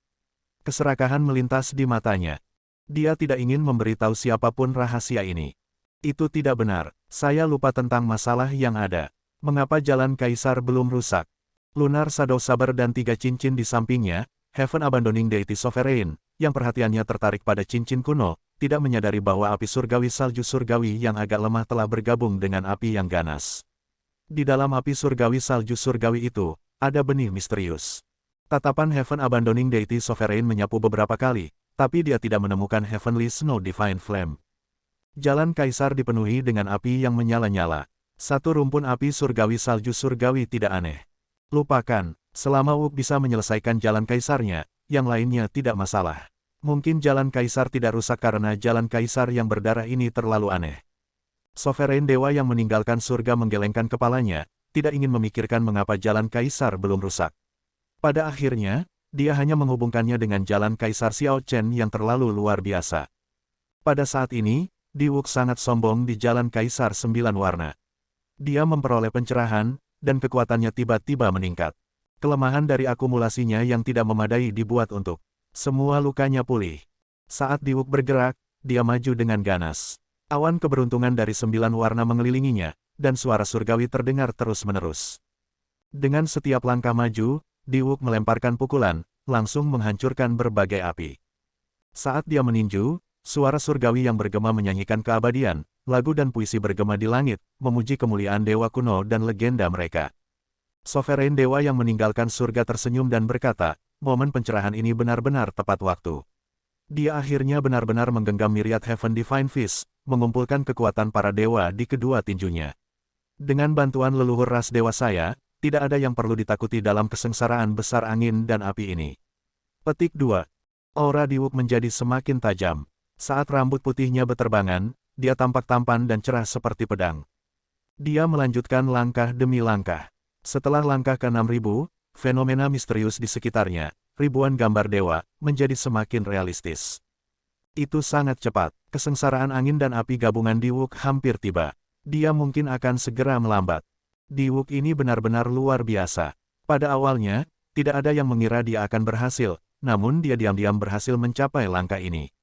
[SPEAKER 1] Keserakahan melintas di matanya. Dia tidak ingin memberitahu siapapun rahasia ini. Itu tidak benar. Saya lupa tentang masalah yang ada. Mengapa jalan kaisar belum rusak? Lunar Shadow Saber dan 3 cincin di sampingnya, Heaven Abandoning Deity Sovereign, yang perhatiannya tertarik pada cincin kuno, tidak menyadari bahwa api surgawi salju surgawi yang agak lemah telah bergabung dengan api yang ganas. Di dalam api surgawi salju surgawi itu, ada benih misterius. Tatapan Heaven Abandoning Deity Sovereign menyapu beberapa kali, tapi dia tidak menemukan Heavenly Snow Divine Flame. Jalan kaisar dipenuhi dengan api yang menyala-nyala. Satu rumpun api surgawi salju surgawi tidak aneh. Lupakan, selama Wook bisa menyelesaikan jalan kaisarnya, yang lainnya tidak masalah. Mungkin jalan kaisar tidak rusak karena jalan kaisar yang berdarah ini terlalu aneh. Sovereign dewa yang meninggalkan surga menggelengkan kepalanya, tidak ingin memikirkan mengapa jalan kaisar belum rusak. Pada akhirnya, dia hanya menghubungkannya dengan jalan Kaisar Xiao Chen yang terlalu luar biasa. Pada saat ini, Di Wook sangat sombong di jalan Kaisar 9 warna. Dia memperoleh pencerahan, dan kekuatannya tiba-tiba meningkat. Kelemahan dari akumulasinya yang tidak memadai dibuat untuk semua lukanya pulih. Saat Di Wook bergerak, dia maju dengan ganas. Awan keberuntungan dari 9 warna mengelilinginya, dan suara surgawi terdengar terus-menerus. Dengan setiap langkah maju, Di Wook melemparkan pukulan, langsung menghancurkan berbagai api. Saat dia meninju, suara surgawi yang bergema menyanyikan keabadian, lagu dan puisi bergema di langit, memuji kemuliaan dewa kuno dan legenda mereka. Sovereign dewa yang meninggalkan surga tersenyum dan berkata, momen pencerahan ini benar-benar tepat waktu. Dia akhirnya benar-benar menggenggam Myriad Heaven Divine Fist, mengumpulkan kekuatan para dewa di kedua tinjunya. Dengan bantuan leluhur ras dewa saya, tidak ada yang perlu ditakuti dalam kesengsaraan besar angin dan api ini. Petik 2. Aura Di Wook menjadi semakin tajam. Saat rambut putihnya beterbangan, dia tampak tampan dan cerah seperti pedang. Dia melanjutkan langkah demi langkah. Setelah langkah ke-6000, fenomena misterius di sekitarnya, ribuan gambar dewa, menjadi semakin realistis. Itu sangat cepat. Kesengsaraan angin dan api gabungan Di Wook hampir tiba. Dia mungkin akan segera melambat. Di Wook ini benar-benar luar biasa. Pada awalnya, tidak ada yang mengira dia akan berhasil, namun dia diam-diam berhasil mencapai langkah ini.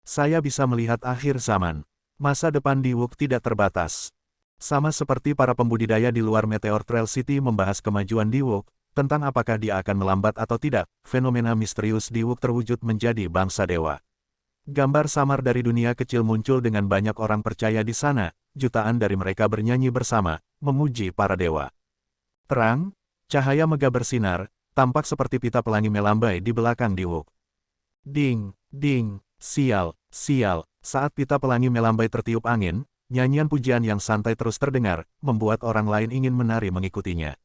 [SPEAKER 1] Saya bisa melihat akhir zaman. Masa depan Diwuk tidak terbatas. Sama seperti para pembudidaya di luar Meteor Trail City membahas kemajuan Diwuk, tentang apakah dia akan melambat atau tidak, fenomena misterius Diwuk terwujud menjadi bangsa dewa. Gambar samar dari dunia kecil muncul dengan banyak orang percaya di sana, jutaan dari mereka bernyanyi bersama, memuji para dewa. Terang, cahaya megah bersinar, tampak seperti pita pelangi melambai di belakang Diwuk. Ding, ding, sial, sial, saat pita pelangi melambai tertiup angin, nyanyian pujian yang santai terus terdengar, membuat orang lain ingin menari mengikutinya.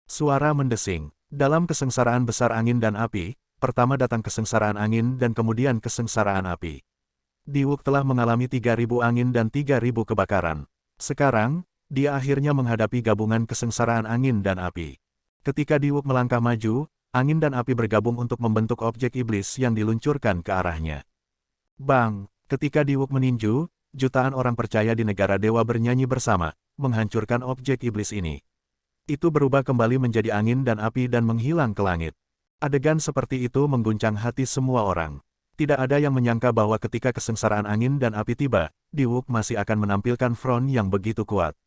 [SPEAKER 1] Suara mendesing, dalam kesengsaraan besar angin dan api, pertama datang kesengsaraan angin dan kemudian kesengsaraan api. Diwuk telah mengalami 3.000 angin dan 3.000 kebakaran. Sekarang, dia akhirnya menghadapi gabungan kesengsaraan angin dan api. Ketika Diwuk melangkah maju, angin dan api bergabung untuk membentuk objek iblis yang diluncurkan ke arahnya. Bang! Ketika Diwuk meninju, jutaan orang percaya di negara dewa bernyanyi bersama, menghancurkan objek iblis ini. Itu berubah kembali menjadi angin dan api dan menghilang ke langit. Adegan seperti itu mengguncang hati semua orang. Tidak ada yang menyangka bahwa ketika kesengsaraan angin dan api tiba, Diwuk masih akan menampilkan front yang begitu kuat.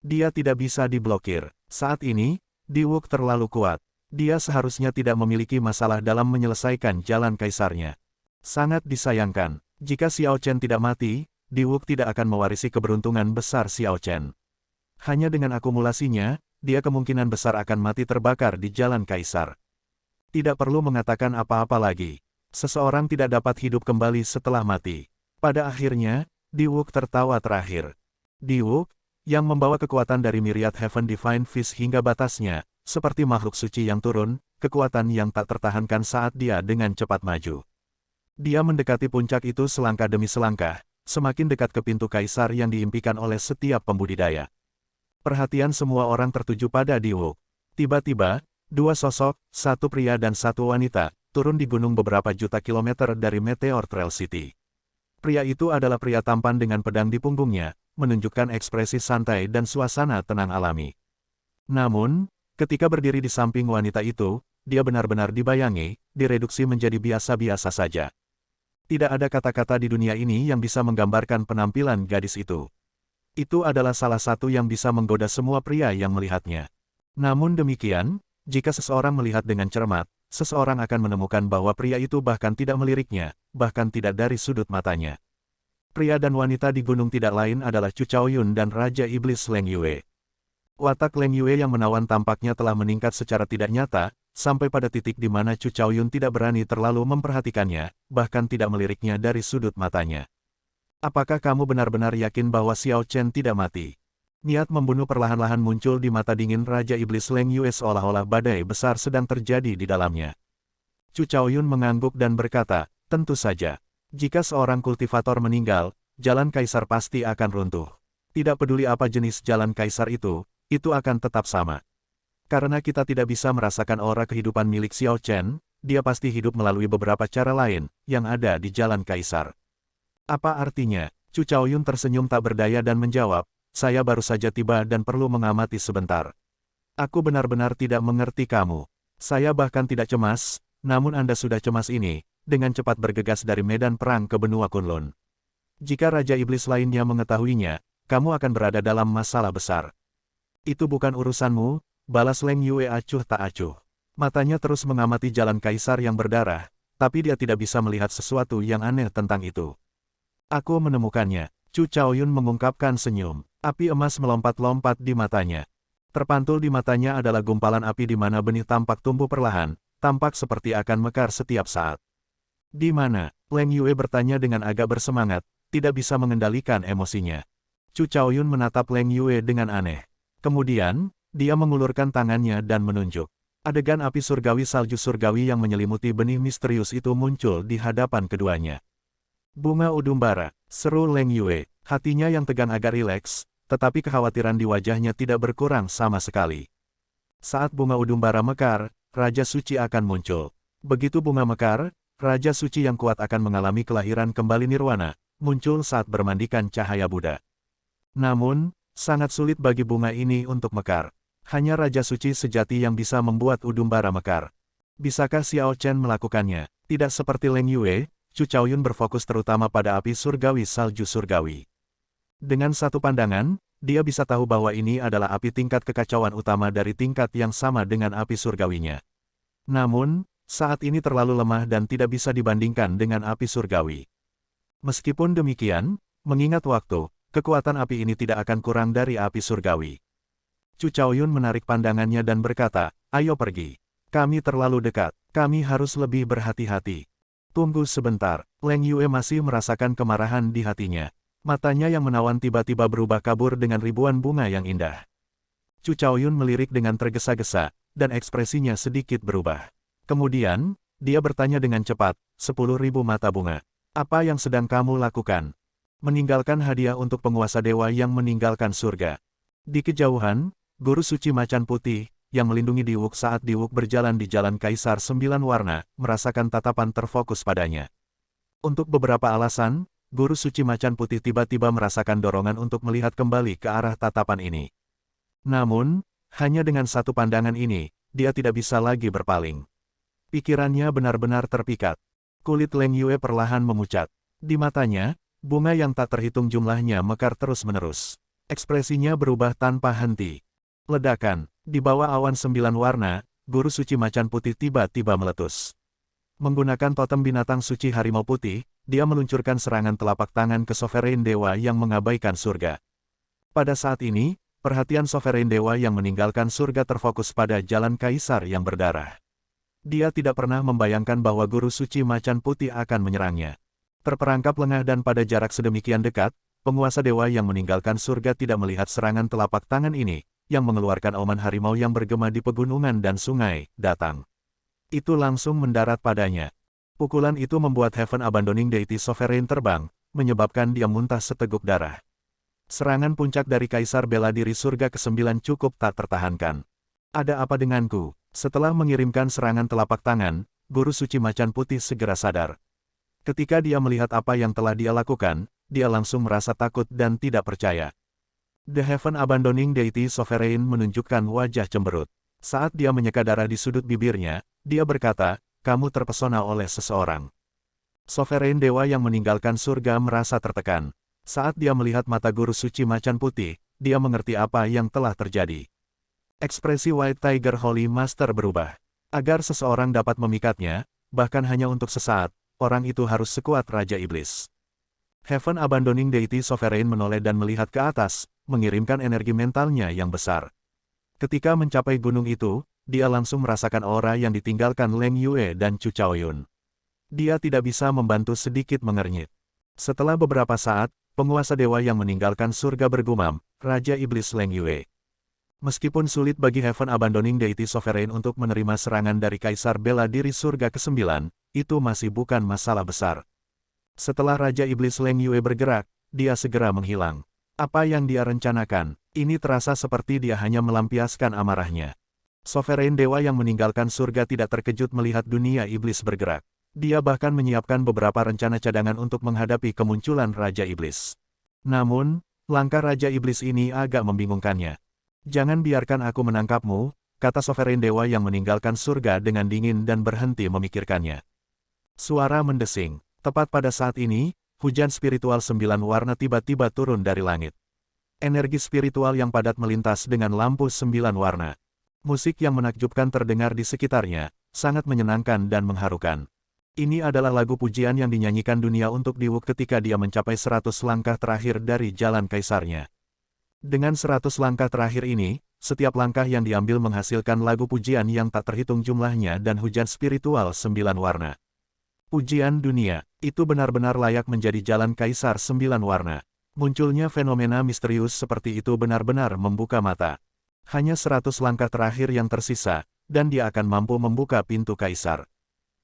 [SPEAKER 1] Dia tidak bisa diblokir. Saat ini, Diwuk terlalu kuat. Dia seharusnya tidak memiliki masalah dalam menyelesaikan jalan kaisarnya. Sangat disayangkan, jika Xiao Chen tidak mati, Diwuk tidak akan mewarisi keberuntungan besar Xiao Chen. Hanya dengan akumulasinya, dia kemungkinan besar akan mati terbakar di jalan kaisar. Tidak perlu mengatakan apa-apa lagi. Seseorang tidak dapat hidup kembali setelah mati. Pada akhirnya, Diwuk tertawa terakhir. Diwuk, yang membawa kekuatan dari Myriad Heaven Divine Fist hingga batasnya, seperti makhluk suci yang turun, kekuatan yang tak tertahankan saat dia dengan cepat maju. Dia mendekati puncak itu selangkah demi selangkah, semakin dekat ke pintu kaisar yang diimpikan oleh setiap pembudidaya. Perhatian semua orang tertuju pada Diwuk. Tiba-tiba, dua sosok, satu pria dan satu wanita, turun di gunung beberapa juta kilometer dari Meteor Trail City. Pria itu adalah pria tampan dengan pedang di punggungnya, menunjukkan ekspresi santai dan suasana tenang alami. Namun, ketika berdiri di samping wanita itu, dia benar-benar dibayangi, direduksi menjadi biasa-biasa saja. Tidak ada kata-kata di dunia ini yang bisa menggambarkan penampilan gadis itu. Itu adalah salah satu yang bisa menggoda semua pria yang melihatnya. Namun demikian, jika seseorang melihat dengan cermat, seseorang akan menemukan bahwa pria itu bahkan tidak meliriknya, bahkan tidak dari sudut matanya. Pria dan wanita di gunung tidak lain adalah Chu Chaoyun dan Raja Iblis Leng Yue. Watak Leng Yue yang menawan tampaknya telah meningkat secara tidak nyata, sampai pada titik di mana Chu Chaoyun tidak berani terlalu memperhatikannya, bahkan tidak meliriknya dari sudut matanya. Apakah kamu benar-benar yakin bahwa Xiao Chen tidak mati? Niat membunuh perlahan-lahan muncul di mata dingin Raja Iblis Leng Yue seolah-olah badai besar sedang terjadi di dalamnya. Chu Chaoyun mengangguk dan berkata, tentu saja. Jika seorang kultivator meninggal, jalan kaisar pasti akan runtuh. Tidak peduli apa jenis jalan kaisar itu akan tetap sama. Karena kita tidak bisa merasakan aura kehidupan milik Xiao Chen, dia pasti hidup melalui beberapa cara lain, yang ada di jalan kaisar. Apa artinya? Chu Chaoyun tersenyum tak berdaya dan menjawab, saya baru saja tiba dan perlu mengamati sebentar. Aku benar-benar tidak mengerti kamu. Saya bahkan tidak cemas, namun Anda sudah cemas ini, dengan cepat bergegas dari medan perang ke benua Kunlun. Jika Raja Iblis lainnya mengetahuinya, kamu akan berada dalam masalah besar. Itu bukan urusanmu, balas Leng Yue acuh tak acuh. Matanya terus mengamati jalan kaisar yang berdarah, tapi dia tidak bisa melihat sesuatu yang aneh tentang itu. Aku menemukannya. Chu Chaoyun mengungkapkan senyum. Api emas melompat-lompat di matanya. Terpantul di matanya adalah gumpalan api di mana benih tampak tumbuh perlahan, tampak seperti akan mekar setiap saat. Di mana? Leng Yue bertanya dengan agak bersemangat, tidak bisa mengendalikan emosinya. Chu Chaoyun menatap Leng Yue dengan aneh. Kemudian, dia mengulurkan tangannya dan menunjuk. Adegan api surgawi salju surgawi yang menyelimuti benih misterius itu muncul di hadapan keduanya. Bunga Udumbara, seru Leng Yue, hatinya yang tegang agak rileks, tetapi kekhawatiran di wajahnya tidak berkurang sama sekali. Saat bunga Udumbara mekar, Raja Suci akan muncul. Begitu bunga mekar, Raja Suci yang kuat akan mengalami kelahiran kembali nirwana, muncul saat bermandikan cahaya Buddha. Namun, sangat sulit bagi bunga ini untuk mekar. Hanya Raja Suci sejati yang bisa membuat Udumbara mekar. Bisakah Xiao Chen melakukannya? Tidak seperti Leng Yue, Chu Chaoyun berfokus terutama pada api surgawi salju surgawi. Dengan satu pandangan, dia bisa tahu bahwa ini adalah api tingkat kekacauan utama dari tingkat yang sama dengan api surgawinya. Namun, saat ini terlalu lemah dan tidak bisa dibandingkan dengan api surgawi. Meskipun demikian, mengingat waktu, kekuatan api ini tidak akan kurang dari api surgawi. Chu Chaoyun menarik pandangannya dan berkata, "Ayo pergi. Kami terlalu dekat. Kami harus lebih berhati-hati." Tunggu sebentar. Leng Yue masih merasakan kemarahan di hatinya. Matanya yang menawan tiba-tiba berubah kabur dengan ribuan bunga yang indah. Chu Chaoyun melirik dengan tergesa-gesa, dan ekspresinya sedikit berubah. Kemudian, dia bertanya dengan cepat, 10.000 mata bunga. Apa yang sedang kamu lakukan? Meninggalkan hadiah untuk penguasa dewa yang meninggalkan surga. Di kejauhan, Guru Suci Macan Putih, yang melindungi Diwuk saat Diwuk berjalan di Jalan Kaisar 9 Warna, merasakan tatapan terfokus padanya. Untuk beberapa alasan, Guru Suci Macan Putih tiba-tiba merasakan dorongan untuk melihat kembali ke arah tatapan ini. Namun, hanya dengan satu pandangan ini, dia tidak bisa lagi berpaling. Pikirannya benar-benar terpikat. Kulit Leng Yue perlahan memucat. Di matanya, bunga yang tak terhitung jumlahnya mekar terus-menerus. Ekspresinya berubah tanpa henti. Ledakan, di bawah awan 9 warna, Guru Suci Macan Putih tiba-tiba meletus. Menggunakan totem binatang suci harimau putih, dia meluncurkan serangan telapak tangan ke Sovereign Dewa yang mengabaikan surga. Pada saat ini, perhatian Sovereign Dewa yang meninggalkan surga terfokus pada Jalan Kaisar yang berdarah. Dia tidak pernah membayangkan bahwa Guru Suci Macan Putih akan menyerangnya. Terperangkap lengah dan pada jarak sedemikian dekat, penguasa dewa yang meninggalkan surga tidak melihat serangan telapak tangan ini, yang mengeluarkan auman harimau yang bergema di pegunungan dan sungai, datang. Itu langsung mendarat padanya. Pukulan itu membuat Heaven Abandoning Deity Sovereign terbang, menyebabkan dia muntah seteguk darah. Serangan puncak dari Kaisar Bela Diri Surga ke-9 cukup tak tertahankan. Ada apa denganku? Setelah mengirimkan serangan telapak tangan, Guru Suci Macan Putih segera sadar. Ketika dia melihat apa yang telah dia lakukan, dia langsung merasa takut dan tidak percaya. The Heaven Abandoning Deity Sovereign menunjukkan wajah cemberut. Saat dia menyeka darah di sudut bibirnya, dia berkata, "Kamu terpesona oleh seseorang." Sovereign Dewa yang meninggalkan surga merasa tertekan. Saat dia melihat mata Guru Suci Macan Putih, dia mengerti apa yang telah terjadi. Ekspresi White Tiger Holy Master berubah. Agar seseorang dapat memikatnya, bahkan hanya untuk sesaat, orang itu harus sekuat Raja Iblis. Heaven Abandoning Deity Sovereign menoleh dan melihat ke atas, mengirimkan energi mentalnya yang besar. Ketika mencapai gunung itu, dia langsung merasakan aura yang ditinggalkan Leng Yue dan Chu Chaoyun. Dia tidak bisa membantu sedikit mengernyit. Setelah beberapa saat, penguasa dewa yang meninggalkan surga bergumam, Raja Iblis Leng Yue. Meskipun sulit bagi Heaven Abandoning Deity Sovereign untuk menerima serangan dari Kaisar Bela Diri Surga ke-9, itu masih bukan masalah besar. Setelah Raja Iblis Leng Yue bergerak, dia segera menghilang. Apa yang dia rencanakan, ini terasa seperti dia hanya melampiaskan amarahnya. Sovereign Dewa yang meninggalkan surga tidak terkejut melihat dunia iblis bergerak. Dia bahkan menyiapkan beberapa rencana cadangan untuk menghadapi kemunculan Raja Iblis. Namun, langkah Raja Iblis ini agak membingungkannya. "Jangan biarkan aku menangkapmu," kata Sovereign Dewa yang meninggalkan surga dengan dingin dan berhenti memikirkannya. Suara mendesing. Tepat pada saat ini, hujan spiritual 9 warna tiba-tiba turun dari langit. Energi spiritual yang padat melintas dengan lampu 9 warna. Musik yang menakjubkan terdengar di sekitarnya, sangat menyenangkan dan mengharukan. Ini adalah lagu pujian yang dinyanyikan dunia untuk Diwuk ketika dia mencapai 100 langkah terakhir dari jalan kaisarnya. Dengan 100 langkah terakhir ini, setiap langkah yang diambil menghasilkan lagu pujian yang tak terhitung jumlahnya dan hujan spiritual 9 warna. Pujian dunia, itu benar-benar layak menjadi jalan kaisar 9 warna. Munculnya fenomena misterius seperti itu benar-benar membuka mata. Hanya 100 langkah terakhir yang tersisa, dan dia akan mampu membuka pintu kaisar.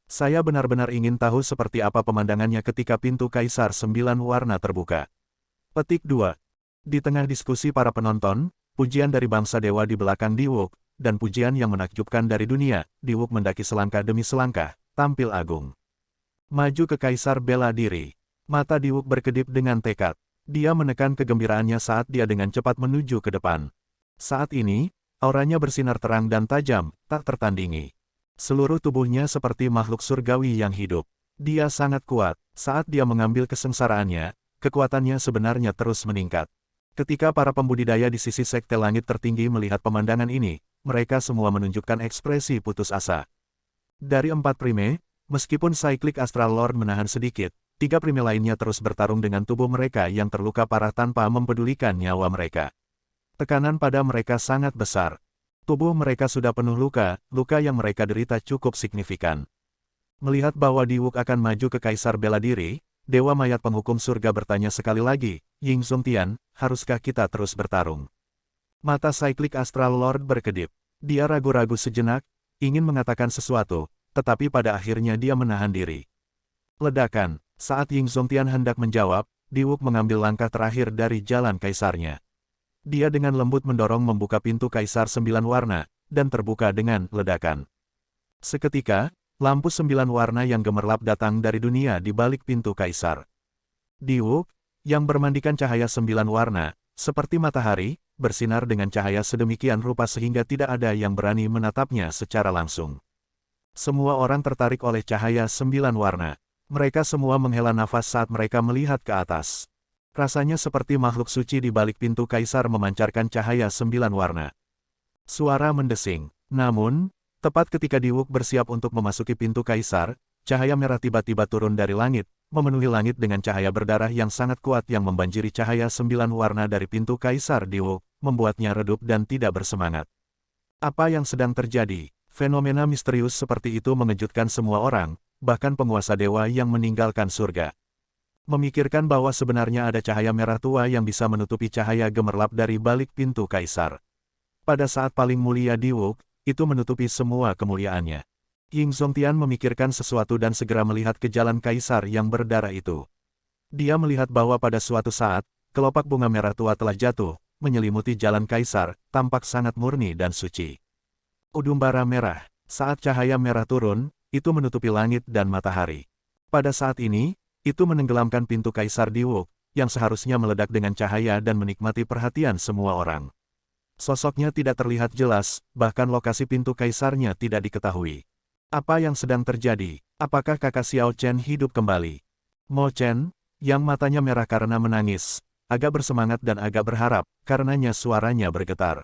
[SPEAKER 1] Saya benar-benar ingin tahu seperti apa pemandangannya ketika pintu kaisar 9 warna terbuka. Petik 2. Di tengah diskusi para penonton, pujian dari bangsa dewa di belakang Diwuk, dan pujian yang menakjubkan dari dunia, Diwuk mendaki selangkah demi selangkah, tampil agung. Maju ke Kaisar Bela Diri. Mata Diwuk berkedip dengan tekad. Dia menekan kegembiraannya saat dia dengan cepat menuju ke depan. Saat ini, auranya bersinar terang dan tajam, tak tertandingi. Seluruh tubuhnya seperti makhluk surgawi yang hidup. Dia sangat kuat. Saat dia mengambil kesengsaraannya, kekuatannya sebenarnya terus meningkat. Ketika para pembudidaya di sisi Sekte Langit Tertinggi melihat pemandangan ini, mereka semua menunjukkan ekspresi putus asa. Dari 4 prime, meskipun Cyclic Astral Lord menahan sedikit, 3 prime lainnya terus bertarung dengan tubuh mereka yang terluka parah tanpa mempedulikan nyawa mereka. Tekanan pada mereka sangat besar. Tubuh mereka sudah penuh luka, luka yang mereka derita cukup signifikan. Melihat bahwa Diwuk akan maju ke Kaisar Bela Diri, Dewa Mayat Penghukum Surga bertanya sekali lagi, Ying Zongtian, haruskah kita terus bertarung? Mata Cyclic Astral Lord berkedip. Dia ragu-ragu sejenak, ingin mengatakan sesuatu, tetapi pada akhirnya dia menahan diri. Ledakan. Saat Ying Zongtian hendak menjawab, Diwuk mengambil langkah terakhir dari jalan kaisarnya. Dia dengan lembut mendorong membuka pintu Kaisar 9 warna, dan terbuka dengan ledakan. Seketika, lampu 9 warna yang gemerlap datang dari dunia di balik pintu Kaisar. Diwuk, yang bermandikan cahaya 9 warna, seperti matahari, bersinar dengan cahaya sedemikian rupa sehingga tidak ada yang berani menatapnya secara langsung. Semua orang tertarik oleh cahaya 9 warna. Mereka semua menghela nafas saat mereka melihat ke atas. Rasanya seperti makhluk suci di balik pintu Kaisar memancarkan cahaya 9 warna. Suara mendesing. Namun, tepat ketika Diwuk bersiap untuk memasuki pintu Kaisar, cahaya merah tiba-tiba turun dari langit, memenuhi langit dengan cahaya berdarah yang sangat kuat yang membanjiri cahaya 9 warna dari pintu Kaisar Diwuk, membuatnya redup dan tidak bersemangat. Apa yang sedang terjadi? Fenomena misterius seperti itu mengejutkan semua orang, bahkan penguasa dewa yang meninggalkan surga. Memikirkan bahwa sebenarnya ada cahaya merah tua yang bisa menutupi cahaya gemerlap dari balik pintu Kaisar. Pada saat paling mulia Diwuk, itu menutupi semua kemuliaannya. Ying Zongtian memikirkan sesuatu dan segera melihat ke jalan Kaisar yang berdarah itu. Dia melihat bahwa pada suatu saat, kelopak bunga merah tua telah jatuh, menyelimuti jalan Kaisar, tampak sangat murni dan suci. Udumbara merah. Saat cahaya merah turun, itu menutupi langit dan matahari. Pada saat ini, itu menenggelamkan pintu Kaisar Diwuk, yang seharusnya meledak dengan cahaya dan menikmati perhatian semua orang. Sosoknya tidak terlihat jelas, bahkan lokasi pintu Kaisarnya tidak diketahui. Apa yang sedang terjadi? Apakah kakak Xiao Chen hidup kembali? Mo Chen, yang matanya merah karena menangis, agak bersemangat dan agak berharap, karenanya suaranya bergetar.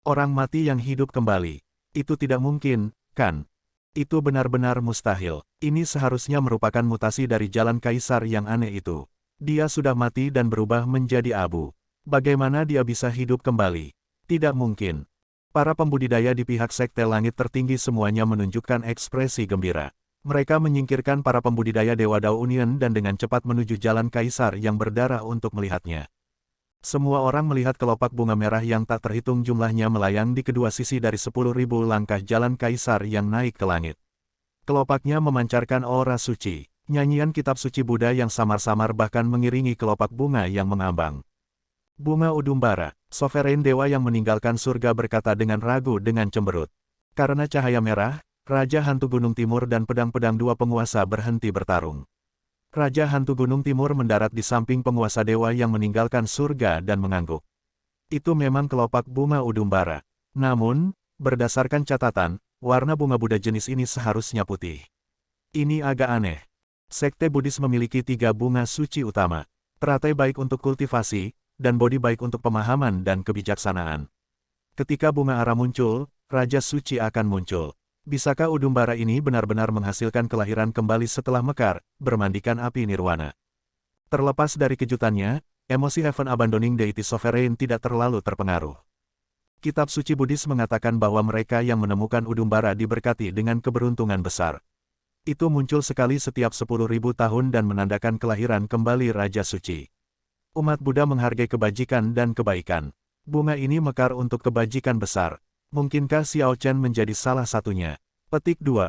[SPEAKER 1] Orang mati yang hidup kembali. Itu tidak mungkin, kan? Itu benar-benar mustahil. Ini seharusnya merupakan mutasi dari jalan Kaisar yang aneh itu. Dia sudah mati dan berubah menjadi abu. Bagaimana dia bisa hidup kembali? Tidak mungkin. Para pembudidaya di pihak Sekte Langit Tertinggi semuanya menunjukkan ekspresi gembira. Mereka menyingkirkan para pembudidaya Dewa Dao Union dan dengan cepat menuju jalan Kaisar yang berdarah untuk melihatnya. Semua orang melihat kelopak bunga merah yang tak terhitung jumlahnya melayang di kedua sisi dari 10.000 langkah jalan Kaisar yang naik ke langit. Kelopaknya memancarkan aura suci. Nyanyian kitab suci Buddha yang samar-samar bahkan mengiringi kelopak bunga yang mengambang. Bunga Udumbara, Sovereign Dewa yang meninggalkan surga berkata dengan ragu dengan cemberut. Karena cahaya merah, Raja Hantu Gunung Timur dan pedang-pedang dua penguasa berhenti bertarung. Raja Hantu Gunung Timur mendarat di samping penguasa dewa yang meninggalkan surga dan mengangguk. Itu memang kelopak bunga Udumbara. Namun, berdasarkan catatan, warna bunga Buddha jenis ini seharusnya putih. Ini agak aneh. Sekte Buddhis memiliki 3 bunga suci utama. Teratai baik untuk kultivasi, dan Bodhi baik untuk pemahaman dan kebijaksanaan. Ketika bunga ara muncul, Raja Suci akan muncul. Bisakah Udumbara ini benar-benar menghasilkan kelahiran kembali setelah mekar, bermandikan api nirwana? Terlepas dari kejutannya, emosi Heaven Abandoning Deity Sovereign tidak terlalu terpengaruh. Kitab suci Buddhis mengatakan bahwa mereka yang menemukan Udumbara diberkati dengan keberuntungan besar. Itu muncul sekali setiap 10.000 tahun dan menandakan kelahiran kembali Raja Suci. Umat Buddha menghargai kebajikan dan kebaikan. Bunga ini mekar untuk kebajikan besar. Mungkinkah Xiao Chen menjadi salah satunya? Petik 2.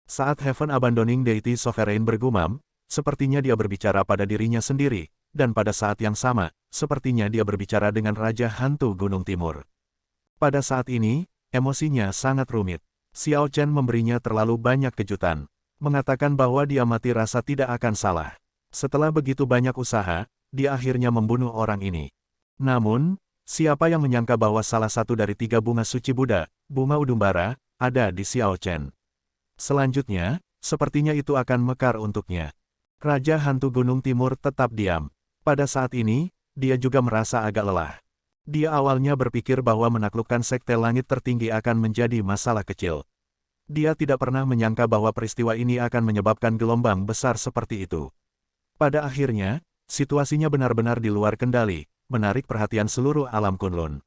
[SPEAKER 1] Saat Heaven Abandoning Deity Sovereign bergumam, sepertinya dia berbicara pada dirinya sendiri, dan pada saat yang sama, sepertinya dia berbicara dengan Raja Hantu Gunung Timur. Pada saat ini, emosinya sangat rumit. Xiao Chen memberinya terlalu banyak kejutan. Mengatakan bahwa dia mati rasa tidak akan salah. Setelah begitu banyak usaha, dia akhirnya membunuh orang ini. Namun, siapa yang menyangka bahwa salah satu dari 3 bunga suci Buddha, bunga Udumbara, ada di Xiao Chen. Selanjutnya, Sepertinya itu akan mekar untuknya. Raja Hantu Gunung Timur tetap diam. Pada saat ini, dia juga merasa agak lelah. Dia awalnya berpikir bahwa menaklukkan sekte langit tertinggi akan menjadi masalah kecil. Dia tidak pernah menyangka bahwa peristiwa ini akan menyebabkan gelombang besar seperti itu. Pada akhirnya, situasinya benar-benar di luar kendali, menarik perhatian seluruh alam Kunlun.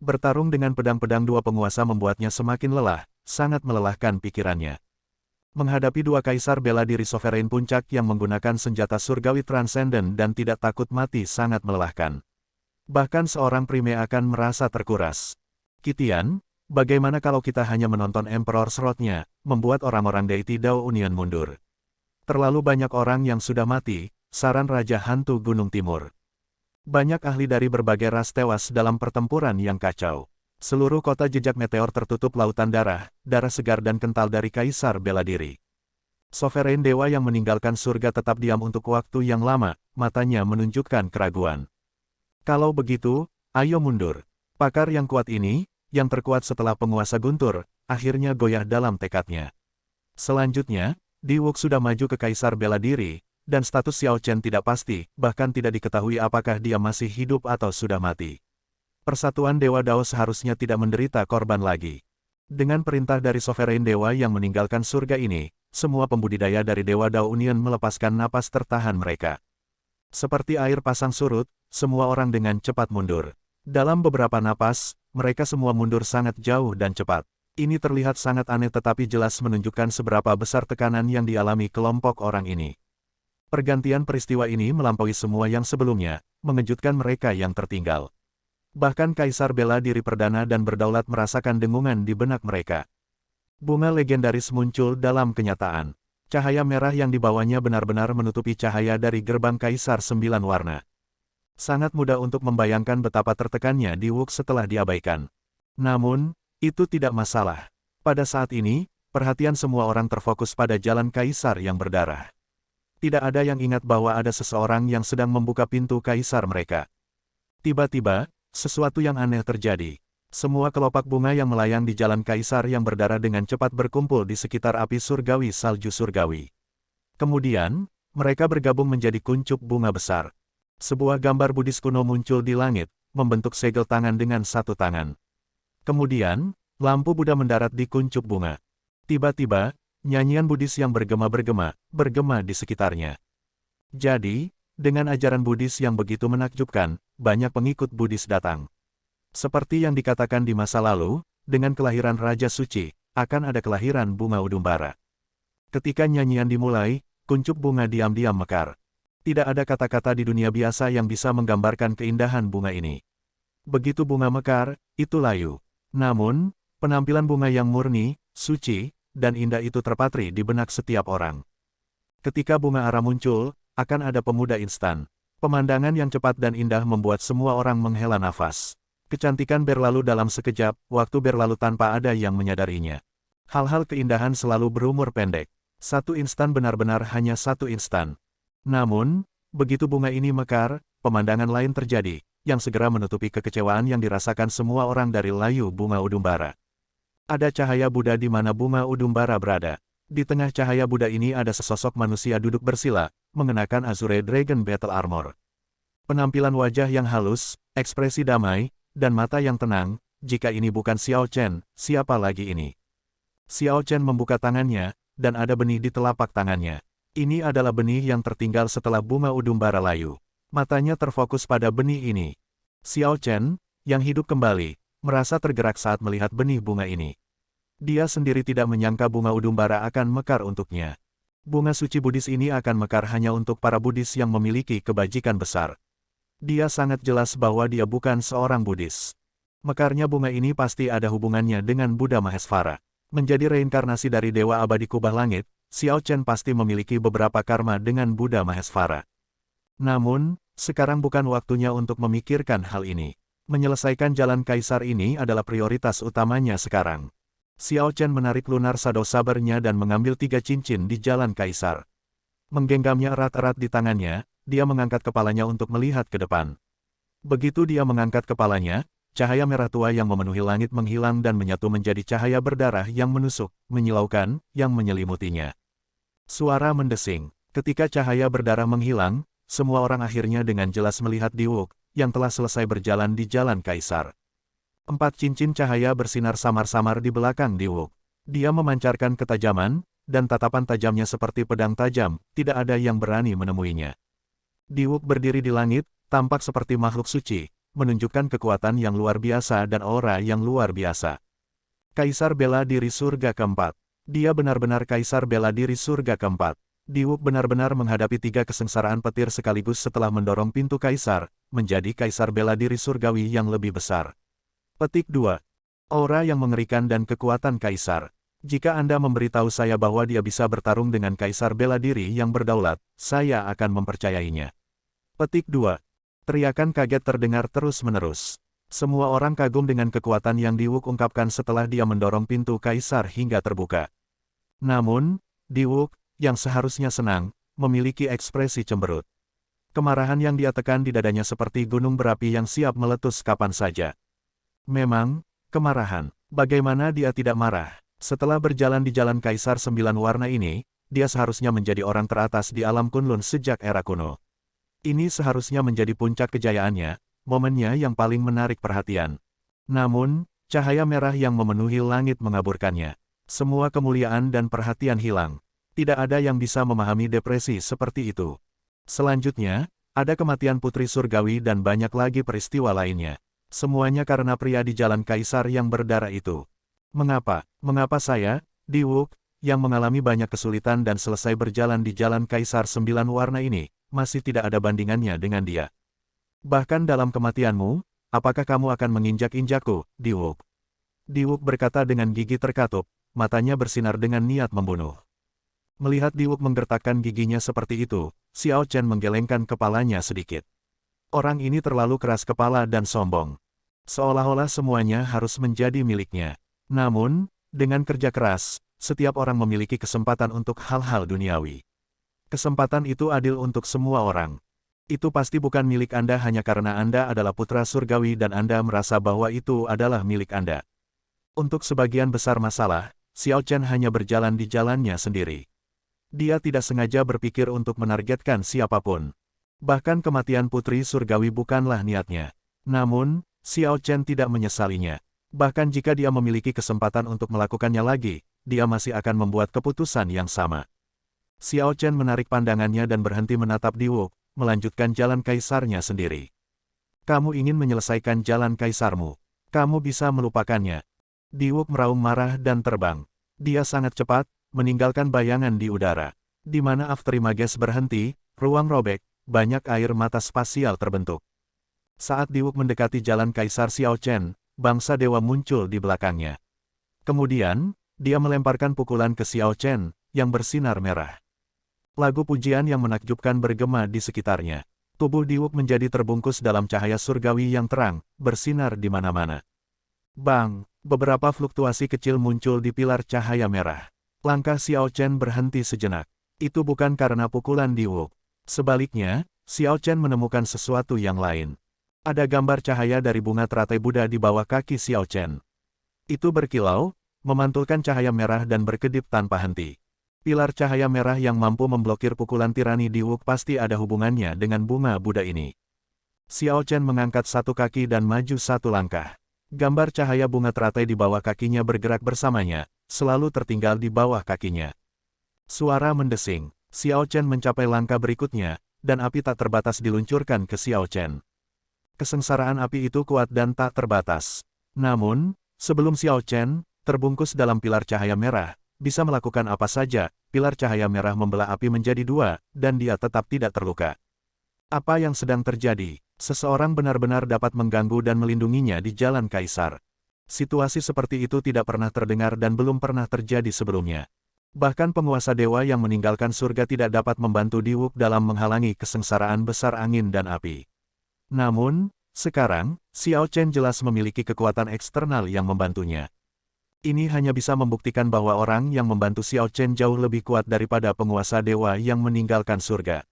[SPEAKER 1] Bertarung dengan pedang-pedang dua penguasa membuatnya semakin lelah, sangat melelahkan pikirannya. Menghadapi dua kaisar bela diri sovereign puncak yang menggunakan senjata surgawi transenden dan tidak takut mati sangat melelahkan. Bahkan seorang prime akan merasa terkuras. Kitian, bagaimana kalau kita hanya menonton Emperor's Wrath-nya, membuat orang-orang deity Dao Union mundur? Terlalu banyak orang yang sudah mati, saran Raja Hantu Gunung Timur. Banyak ahli dari berbagai ras tewas dalam pertempuran yang kacau. Seluruh kota jejak meteor tertutup lautan darah segar dan kental dari kaisar bela diri. Sovereign dewa yang meninggalkan surga tetap diam untuk waktu yang lama, matanya menunjukkan keraguan. Kalau begitu, ayo mundur. Pakar yang kuat ini, yang terkuat setelah penguasa guntur, akhirnya goyah dalam tekadnya. Selanjutnya, Diwok sudah maju ke kaisar bela diri, dan status Xiao Chen tidak pasti, bahkan tidak diketahui apakah dia masih hidup atau sudah mati. Persatuan Dewa Dao seharusnya tidak menderita korban lagi. Dengan perintah dari Sovereign Dewa yang meninggalkan surga ini, semua pembudidaya dari Dewa Dao Union melepaskan napas tertahan mereka. Seperti air pasang surut, semua orang dengan cepat mundur. Dalam beberapa napas, mereka semua mundur sangat jauh dan cepat. Ini terlihat sangat aneh tetapi jelas menunjukkan seberapa besar tekanan yang dialami kelompok orang ini. Pergantian peristiwa ini melampaui semua yang sebelumnya, mengejutkan mereka yang tertinggal. Bahkan Kaisar bela diri perdana dan berdaulat merasakan dengungan di benak mereka. Bunga legendaris muncul dalam kenyataan. Cahaya merah yang dibawanya benar-benar menutupi cahaya dari gerbang Kaisar 9 warna. Sangat mudah untuk membayangkan betapa tertekannya Diwok setelah diabaikan. Namun, itu tidak masalah. Pada saat ini, perhatian semua orang terfokus pada jalan Kaisar yang berdarah. Tidak ada yang ingat bahwa ada seseorang yang sedang membuka pintu kaisar mereka. Tiba-tiba, sesuatu yang aneh terjadi. Semua kelopak bunga yang melayang di jalan kaisar yang berdarah dengan cepat berkumpul di sekitar api surgawi salju surgawi. Kemudian, mereka bergabung menjadi kuncup bunga besar. Sebuah gambar Buddhis kuno muncul di langit, membentuk segel tangan dengan satu tangan. Kemudian, lampu Buddha mendarat di kuncup bunga. Tiba-tiba, nyanyian Buddhis yang bergema di sekitarnya. Jadi, dengan ajaran Buddhis yang begitu menakjubkan, banyak pengikut Buddhis datang. Seperti yang dikatakan di masa lalu, dengan kelahiran Raja Suci, akan ada kelahiran bunga Udumbara. Ketika nyanyian dimulai, kuncup bunga diam-diam mekar. Tidak ada kata-kata di dunia biasa yang bisa menggambarkan keindahan bunga ini. Begitu bunga mekar, itu layu. Namun, penampilan bunga yang murni, suci, dan indah itu terpatri di benak setiap orang. Ketika bunga ara muncul, akan ada pemuda instan. Pemandangan yang cepat dan indah membuat semua orang menghela nafas. Kecantikan berlalu dalam sekejap, waktu berlalu tanpa ada yang menyadarinya. Hal-hal keindahan selalu berumur pendek. Satu instan benar-benar hanya satu instan. Namun, begitu bunga ini mekar, pemandangan lain terjadi, yang segera menutupi kekecewaan yang dirasakan semua orang dari layu bunga Udumbara. Ada cahaya Buddha di mana bunga Udumbara berada. Di tengah cahaya Buddha ini ada sesosok manusia duduk bersila, mengenakan Azure Dragon Battle Armor. Penampilan wajah yang halus, ekspresi damai, dan mata yang tenang. Jika ini bukan Xiao Chen, siapa lagi ini? Xiao Chen membuka tangannya, dan ada benih di telapak tangannya. Ini adalah benih yang tertinggal setelah bunga Udumbara layu. Matanya terfokus pada benih ini. Xiao Chen, yang hidup kembali, merasa tergerak saat melihat benih bunga ini. Dia sendiri tidak menyangka bunga Udumbara akan mekar untuknya. Bunga suci Buddhis ini akan mekar hanya untuk para Buddhis yang memiliki kebajikan besar. Dia sangat jelas bahwa dia bukan seorang Buddhis. Mekarnya bunga ini pasti ada hubungannya dengan Buddha Mahesvara. Menjadi reinkarnasi dari Dewa Abadi Kubah Langit, Xiao Chen pasti memiliki beberapa karma dengan Buddha Mahesvara. Namun, sekarang bukan waktunya untuk memikirkan hal ini. Menyelesaikan jalan kaisar ini adalah prioritas utamanya sekarang. Xiao Chen menarik lunar shadow sabernya dan mengambil 3 cincin di jalan kaisar. Menggenggamnya erat-erat di tangannya, dia mengangkat kepalanya untuk melihat ke depan. Begitu dia mengangkat kepalanya, cahaya merah tua yang memenuhi langit menghilang dan menyatu menjadi cahaya berdarah yang menusuk, menyilaukan, yang menyelimutinya. Suara mendesing. Ketika cahaya berdarah menghilang, semua orang akhirnya dengan jelas melihat Diwuk, yang telah selesai berjalan di Jalan Kaisar. 4 cincin cahaya bersinar samar-samar di belakang Diwuk. Dia memancarkan ketajaman, dan tatapan tajamnya seperti pedang tajam, tidak ada yang berani menemuinya. Diwuk berdiri di langit, tampak seperti makhluk suci, menunjukkan kekuatan yang luar biasa dan aura yang luar biasa. Kaisar bela diri surga keempat. Dia benar-benar kaisar bela diri surga keempat. Diwuk benar-benar menghadapi 3 kesengsaraan petir sekaligus setelah mendorong pintu kaisar, menjadi kaisar bela diri surgawi yang lebih besar. Petik 2. Aura yang mengerikan dan kekuatan kaisar. Jika Anda memberitahu saya bahwa dia bisa bertarung dengan kaisar bela diri yang berdaulat, saya akan mempercayainya. Petik 2. Teriakan kaget terdengar terus-menerus. Semua orang kagum dengan kekuatan yang Diwuk ungkapkan setelah dia mendorong pintu kaisar hingga terbuka. Namun, Diwuk, yang seharusnya senang, memiliki ekspresi cemberut. Kemarahan yang dia tekan di dadanya seperti gunung berapi yang siap meletus kapan saja. Memang, kemarahan. Bagaimana dia tidak marah? Setelah berjalan di jalan Kaisar 9 warna ini, dia seharusnya menjadi orang teratas di alam Kunlun sejak era kuno. Ini seharusnya menjadi puncak kejayaannya, momennya yang paling menarik perhatian. Namun, cahaya merah yang memenuhi langit mengaburkannya. Semua kemuliaan dan perhatian hilang. Tidak ada yang bisa memahami depresi seperti itu. Selanjutnya, ada kematian putri surgawi dan banyak lagi peristiwa lainnya. Semuanya karena pria di jalan kaisar yang berdarah itu. Mengapa? Mengapa saya, Diwuk, yang mengalami banyak kesulitan dan selesai berjalan di jalan kaisar 9 warna ini, masih tidak ada bandingannya dengan dia? Bahkan dalam kematianmu, apakah kamu akan menginjak-injakku, Diwuk? Diwuk berkata dengan gigi terkatup, matanya bersinar dengan niat membunuh. Melihat Diwuk menggertakkan giginya seperti itu, Xiao Chen menggelengkan kepalanya sedikit. Orang ini terlalu keras kepala dan sombong. Seolah-olah semuanya harus menjadi miliknya. Namun, dengan kerja keras, setiap orang memiliki kesempatan untuk hal-hal duniawi. Kesempatan itu adil untuk semua orang. Itu pasti bukan milik Anda hanya karena Anda adalah putra surgawi dan Anda merasa bahwa itu adalah milik Anda. Untuk sebagian besar masalah, Xiao Chen hanya berjalan di jalannya sendiri. Dia tidak sengaja berpikir untuk menargetkan siapapun. Bahkan kematian putri surgawi bukanlah niatnya. Namun, Xiao Chen tidak menyesalinya. Bahkan jika dia memiliki kesempatan untuk melakukannya lagi, dia masih akan membuat keputusan yang sama. Xiao Chen menarik pandangannya dan berhenti menatap Diwuk, melanjutkan jalan kaisarnya sendiri. Kamu ingin menyelesaikan jalan kaisarmu. Kamu bisa melupakannya. Diwuk meraung marah dan terbang. Dia sangat cepat, meninggalkan bayangan di udara. Di mana Afterimages berhenti, ruang robek, banyak air mata spasial terbentuk. Saat Diwuk mendekati jalan Kaisar Xiao Chen, bangsa dewa muncul di belakangnya. Kemudian, dia melemparkan pukulan ke Xiao Chen, yang bersinar merah. Lagu pujian yang menakjubkan bergema di sekitarnya. Tubuh Diwuk menjadi terbungkus dalam cahaya surgawi yang terang, bersinar di mana-mana. Bang! Beberapa fluktuasi kecil muncul di pilar cahaya merah. Langkah Xiao Chen berhenti sejenak. Itu bukan karena pukulan Diwuk. Sebaliknya, Xiao Chen menemukan sesuatu yang lain. Ada gambar cahaya dari bunga teratai Buddha di bawah kaki Xiao Chen. Itu berkilau, memantulkan cahaya merah dan berkedip tanpa henti. Pilar cahaya merah yang mampu memblokir pukulan tirani Diwuk pasti ada hubungannya dengan bunga Buddha ini. Xiao Chen mengangkat satu kaki dan maju satu langkah. Gambar cahaya bunga teratai di bawah kakinya bergerak bersamanya, selalu tertinggal di bawah kakinya. Suara mendesing. Xiao Chen mencapai langkah berikutnya, dan api tak terbatas diluncurkan ke Xiao Chen. Kesengsaraan api itu kuat dan tak terbatas. Namun, sebelum Xiao Chen, terbungkus dalam pilar cahaya merah, bisa melakukan apa saja, pilar cahaya merah membelah api menjadi 2, dan dia tetap tidak terluka. Apa yang sedang terjadi? Seseorang benar-benar dapat mengganggu dan melindunginya di jalan Kaisar. Situasi seperti itu tidak pernah terdengar dan belum pernah terjadi sebelumnya. Bahkan penguasa dewa yang meninggalkan surga tidak dapat membantu Diwuk dalam menghalangi kesengsaraan besar angin dan api. Namun, sekarang, Xiao Chen jelas memiliki kekuatan eksternal yang membantunya. Ini hanya bisa membuktikan bahwa orang yang membantu Xiao Chen jauh lebih kuat daripada penguasa dewa yang meninggalkan surga.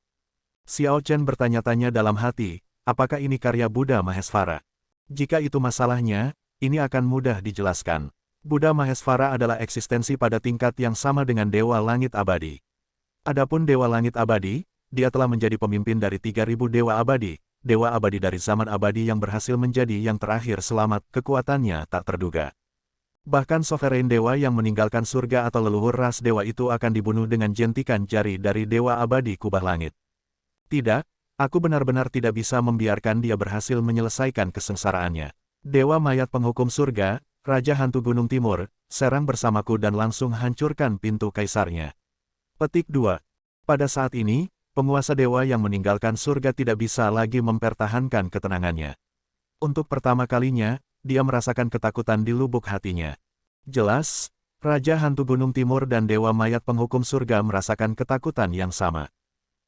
[SPEAKER 1] Xiao Chen bertanya-tanya dalam hati, apakah ini karya Buddha Mahesvara? Jika itu masalahnya, ini akan mudah dijelaskan. Buddha Mahesvara adalah eksistensi pada tingkat yang sama dengan Dewa Langit Abadi. Adapun Dewa Langit Abadi, dia telah menjadi pemimpin dari 3.000 Dewa Abadi dari zaman abadi yang berhasil menjadi yang terakhir selamat, kekuatannya tak terduga. Bahkan Sovereign Dewa yang meninggalkan surga atau leluhur ras dewa itu akan dibunuh dengan jentikan jari dari Dewa Abadi Kubah Langit. Tidak, aku benar-benar tidak bisa membiarkan dia berhasil menyelesaikan kesengsaraannya. Dewa Mayat Penghukum Surga, Raja Hantu Gunung Timur, serang bersamaku dan langsung hancurkan pintu kaisarnya. Petik 2. Pada saat ini, penguasa dewa yang meninggalkan surga tidak bisa lagi mempertahankan ketenangannya. Untuk pertama kalinya, dia merasakan ketakutan di lubuk hatinya. Jelas, Raja Hantu Gunung Timur dan Dewa Mayat Penghukum Surga merasakan ketakutan yang sama.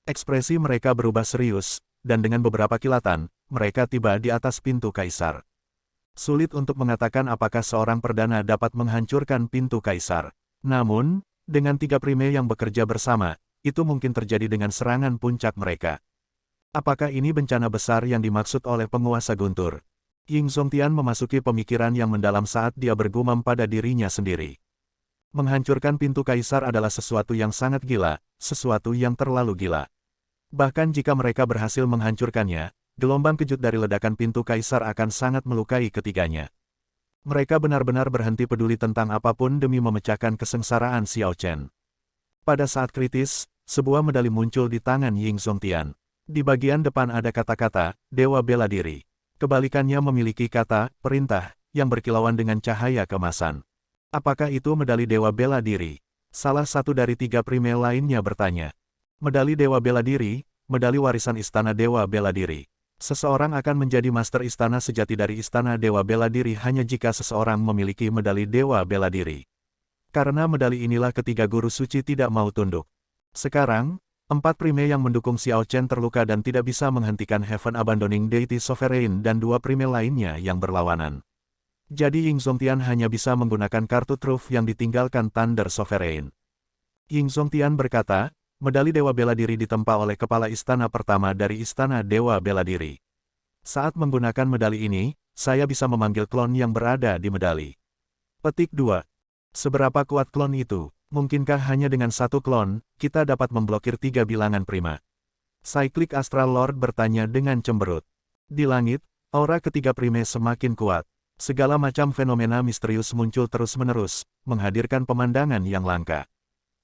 [SPEAKER 1] Ekspresi mereka berubah serius, dan dengan beberapa kilatan, mereka tiba di atas pintu kaisar. Sulit untuk mengatakan apakah seorang perdana dapat menghancurkan pintu kaisar. Namun, dengan 3 prime yang bekerja bersama, itu mungkin terjadi dengan serangan puncak mereka. Apakah ini bencana besar yang dimaksud oleh penguasa guntur? Ying Zongtian memasuki pemikiran yang mendalam saat dia bergumam pada dirinya sendiri. Menghancurkan pintu kaisar adalah sesuatu yang sangat gila, sesuatu yang terlalu gila. Bahkan jika mereka berhasil menghancurkannya, gelombang kejut dari ledakan pintu kaisar akan sangat melukai ketiganya. Mereka benar-benar berhenti peduli tentang apapun demi memecahkan kesengsaraan Xiao Chen. Pada saat kritis, sebuah medali muncul di tangan Ying Zongtian. Di bagian depan ada kata-kata, Dewa Bela Diri. Kebalikannya memiliki kata, perintah, yang berkilauan dengan cahaya kemasan. Apakah itu medali Dewa Bela Diri? Salah satu dari 3 prime lainnya bertanya. Medali Dewa Bela Diri, medali warisan Istana Dewa Bela Diri. Seseorang akan menjadi master istana sejati dari Istana Dewa Bela Diri hanya jika seseorang memiliki medali Dewa Bela Diri. Karena medali inilah ketiga guru suci tidak mau tunduk. Sekarang, 4 prime yang mendukung Xiao Chen terluka dan tidak bisa menghentikan Heaven Abandoning Deity Sovereign dan 2 prime lainnya yang berlawanan. Jadi Ying Zongtian hanya bisa menggunakan kartu truf yang ditinggalkan Thunder Sovereign. Ying Zongtian berkata, medali Dewa Bela Diri ditempa oleh kepala istana pertama dari Istana Dewa Bela Diri. Saat menggunakan medali ini, saya bisa memanggil klon yang berada di medali. Petik 2. Seberapa kuat klon itu? Mungkinkah hanya dengan 1 klon, kita dapat memblokir 3 bilangan prima? Cyclic Astral Lord bertanya dengan cemberut. Di langit, aura ketiga prime semakin kuat. Segala macam fenomena misterius muncul terus-menerus, menghadirkan pemandangan yang langka.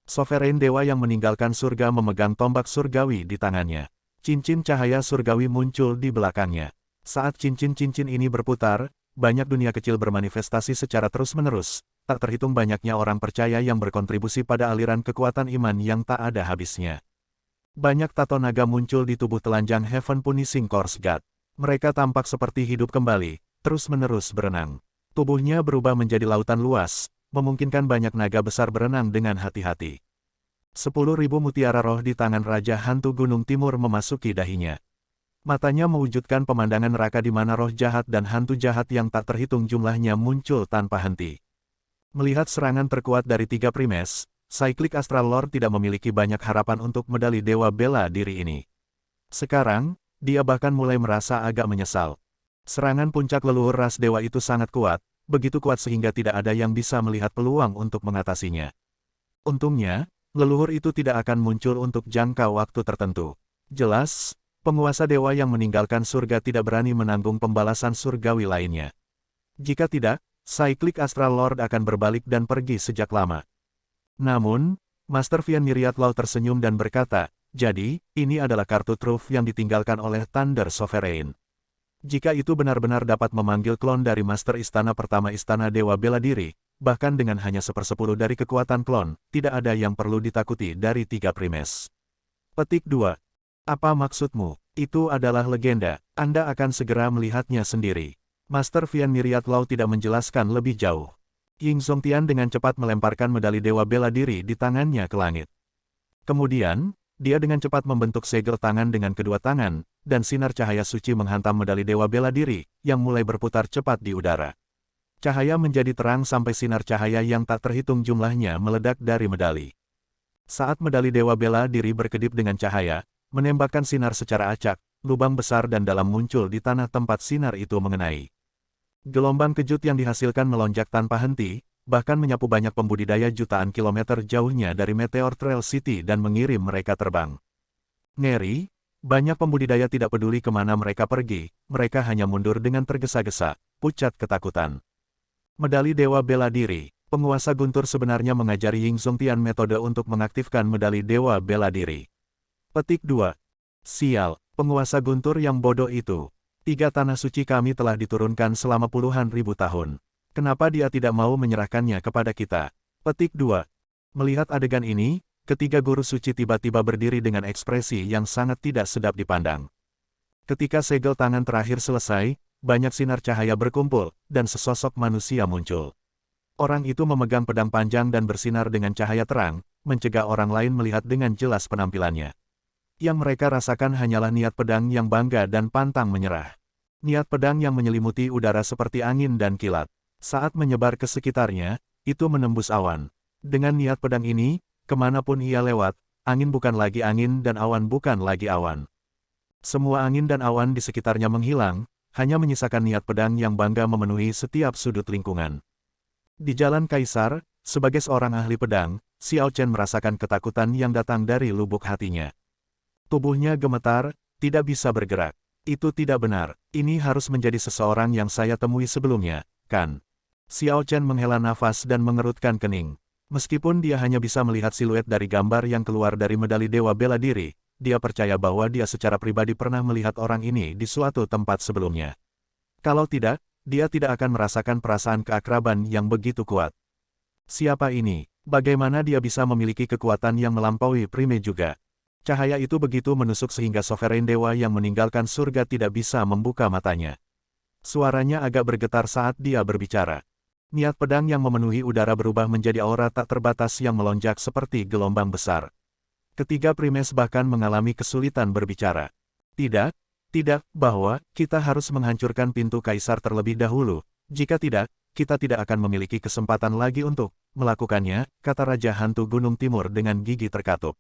[SPEAKER 1] Sovereign Dewa yang meninggalkan surga memegang tombak surgawi di tangannya. Cincin cahaya surgawi muncul di belakangnya. Saat cincin-cincin ini berputar, banyak dunia kecil bermanifestasi secara terus-menerus. Tak terhitung banyaknya orang percaya yang berkontribusi pada aliran kekuatan iman yang tak ada habisnya. Banyak tato naga muncul di tubuh telanjang Heaven Punishing Course God. Mereka tampak seperti hidup kembali, terus-menerus berenang. Tubuhnya berubah menjadi lautan luas, memungkinkan banyak naga besar berenang dengan hati-hati. 10.000 mutiara roh di tangan Raja Hantu Gunung Timur memasuki dahinya. Matanya mewujudkan pemandangan neraka di mana roh jahat dan hantu jahat yang tak terhitung jumlahnya muncul tanpa henti. Melihat serangan terkuat dari 3 primes, Cyclic Astral Lord tidak memiliki banyak harapan untuk medali Dewa Bela Diri ini. Sekarang, dia bahkan mulai merasa agak menyesal. Serangan puncak leluhur ras dewa itu sangat kuat, begitu kuat sehingga tidak ada yang bisa melihat peluang untuk mengatasinya. Untungnya, leluhur itu tidak akan muncul untuk jangka waktu tertentu. Jelas, penguasa dewa yang meninggalkan surga tidak berani menanggung pembalasan surgawi lainnya. Jika tidak, Cyclic Astral Lord akan berbalik dan pergi sejak lama. Namun, Master Vian Miriatlaw tersenyum dan berkata, jadi, ini adalah kartu truf yang ditinggalkan oleh Thunder Sovereign. Jika itu benar-benar dapat memanggil klon dari Master Istana pertama Istana Dewa Bela Diri, bahkan dengan hanya 1/10 dari kekuatan klon, tidak ada yang perlu ditakuti dari 3 primes. Petik 2. Apa maksudmu? Itu adalah legenda, Anda akan segera melihatnya sendiri. Master Vian Miriatlaw tidak menjelaskan lebih jauh. Ying Zongtian dengan cepat melemparkan medali Dewa Bela Diri di tangannya ke langit. Kemudian, dia dengan cepat membentuk segel tangan dengan kedua tangan, dan sinar cahaya suci menghantam medali Dewa Bela Diri, yang mulai berputar cepat di udara. Cahaya menjadi terang sampai sinar cahaya yang tak terhitung jumlahnya meledak dari medali. Saat medali Dewa Bela Diri berkedip dengan cahaya, menembakkan sinar secara acak, lubang besar dan dalam muncul di tanah tempat sinar itu mengenai. Gelombang kejut yang dihasilkan melonjak tanpa henti, bahkan menyapu banyak pembudidaya jutaan kilometer jauhnya dari Meteor Trail City dan mengirim mereka terbang. Ngeri, banyak pembudidaya tidak peduli kemana mereka pergi, mereka hanya mundur dengan tergesa-gesa, pucat ketakutan. Medali Dewa Bela Diri. Penguasa Guntur sebenarnya mengajari Ying Zongtian metode untuk mengaktifkan medali Dewa Bela Diri. Petik 2. Sial, penguasa Guntur yang bodoh itu. 3 tanah suci kami telah diturunkan selama puluhan ribu tahun. Kenapa dia tidak mau menyerahkannya kepada kita? Petik 2. Melihat adegan ini, ketiga guru suci tiba-tiba berdiri dengan ekspresi yang sangat tidak sedap dipandang. Ketika segel tangan terakhir selesai, banyak sinar cahaya berkumpul, dan sesosok manusia muncul. Orang itu memegang pedang panjang dan bersinar dengan cahaya terang, mencegah orang lain melihat dengan jelas penampilannya. Yang mereka rasakan hanyalah niat pedang yang bangga dan pantang menyerah. Niat pedang yang menyelimuti udara seperti angin dan kilat. Saat menyebar ke sekitarnya, itu menembus awan. Dengan niat pedang ini, kemanapun ia lewat, angin bukan lagi angin dan awan bukan lagi awan. Semua angin dan awan di sekitarnya menghilang, hanya menyisakan niat pedang yang bangga memenuhi setiap sudut lingkungan. Di Jalan Kaisar, sebagai seorang ahli pedang, Xiao Chen merasakan ketakutan yang datang dari lubuk hatinya. Tubuhnya gemetar, tidak bisa bergerak. Itu tidak benar, ini harus menjadi seseorang yang saya temui sebelumnya, kan? Xiao Chen menghela nafas dan mengerutkan kening. Meskipun dia hanya bisa melihat siluet dari gambar yang keluar dari medali Dewa Bela Diri, dia percaya bahwa dia secara pribadi pernah melihat orang ini di suatu tempat sebelumnya. Kalau tidak, dia tidak akan merasakan perasaan keakraban yang begitu kuat. Siapa ini? Bagaimana dia bisa memiliki kekuatan yang melampaui Prime juga? Cahaya itu begitu menusuk sehingga Sovereign Dewa yang meninggalkan surga tidak bisa membuka matanya. Suaranya agak bergetar saat dia berbicara. Niat pedang yang memenuhi udara berubah menjadi aura tak terbatas yang melonjak seperti gelombang besar. Ketiga Primes bahkan mengalami kesulitan berbicara. Tidak, bahwa kita harus menghancurkan pintu kaisar terlebih dahulu. Jika tidak, kita tidak akan memiliki kesempatan lagi untuk melakukannya, kata Raja Hantu Gunung Timur dengan gigi terkatup.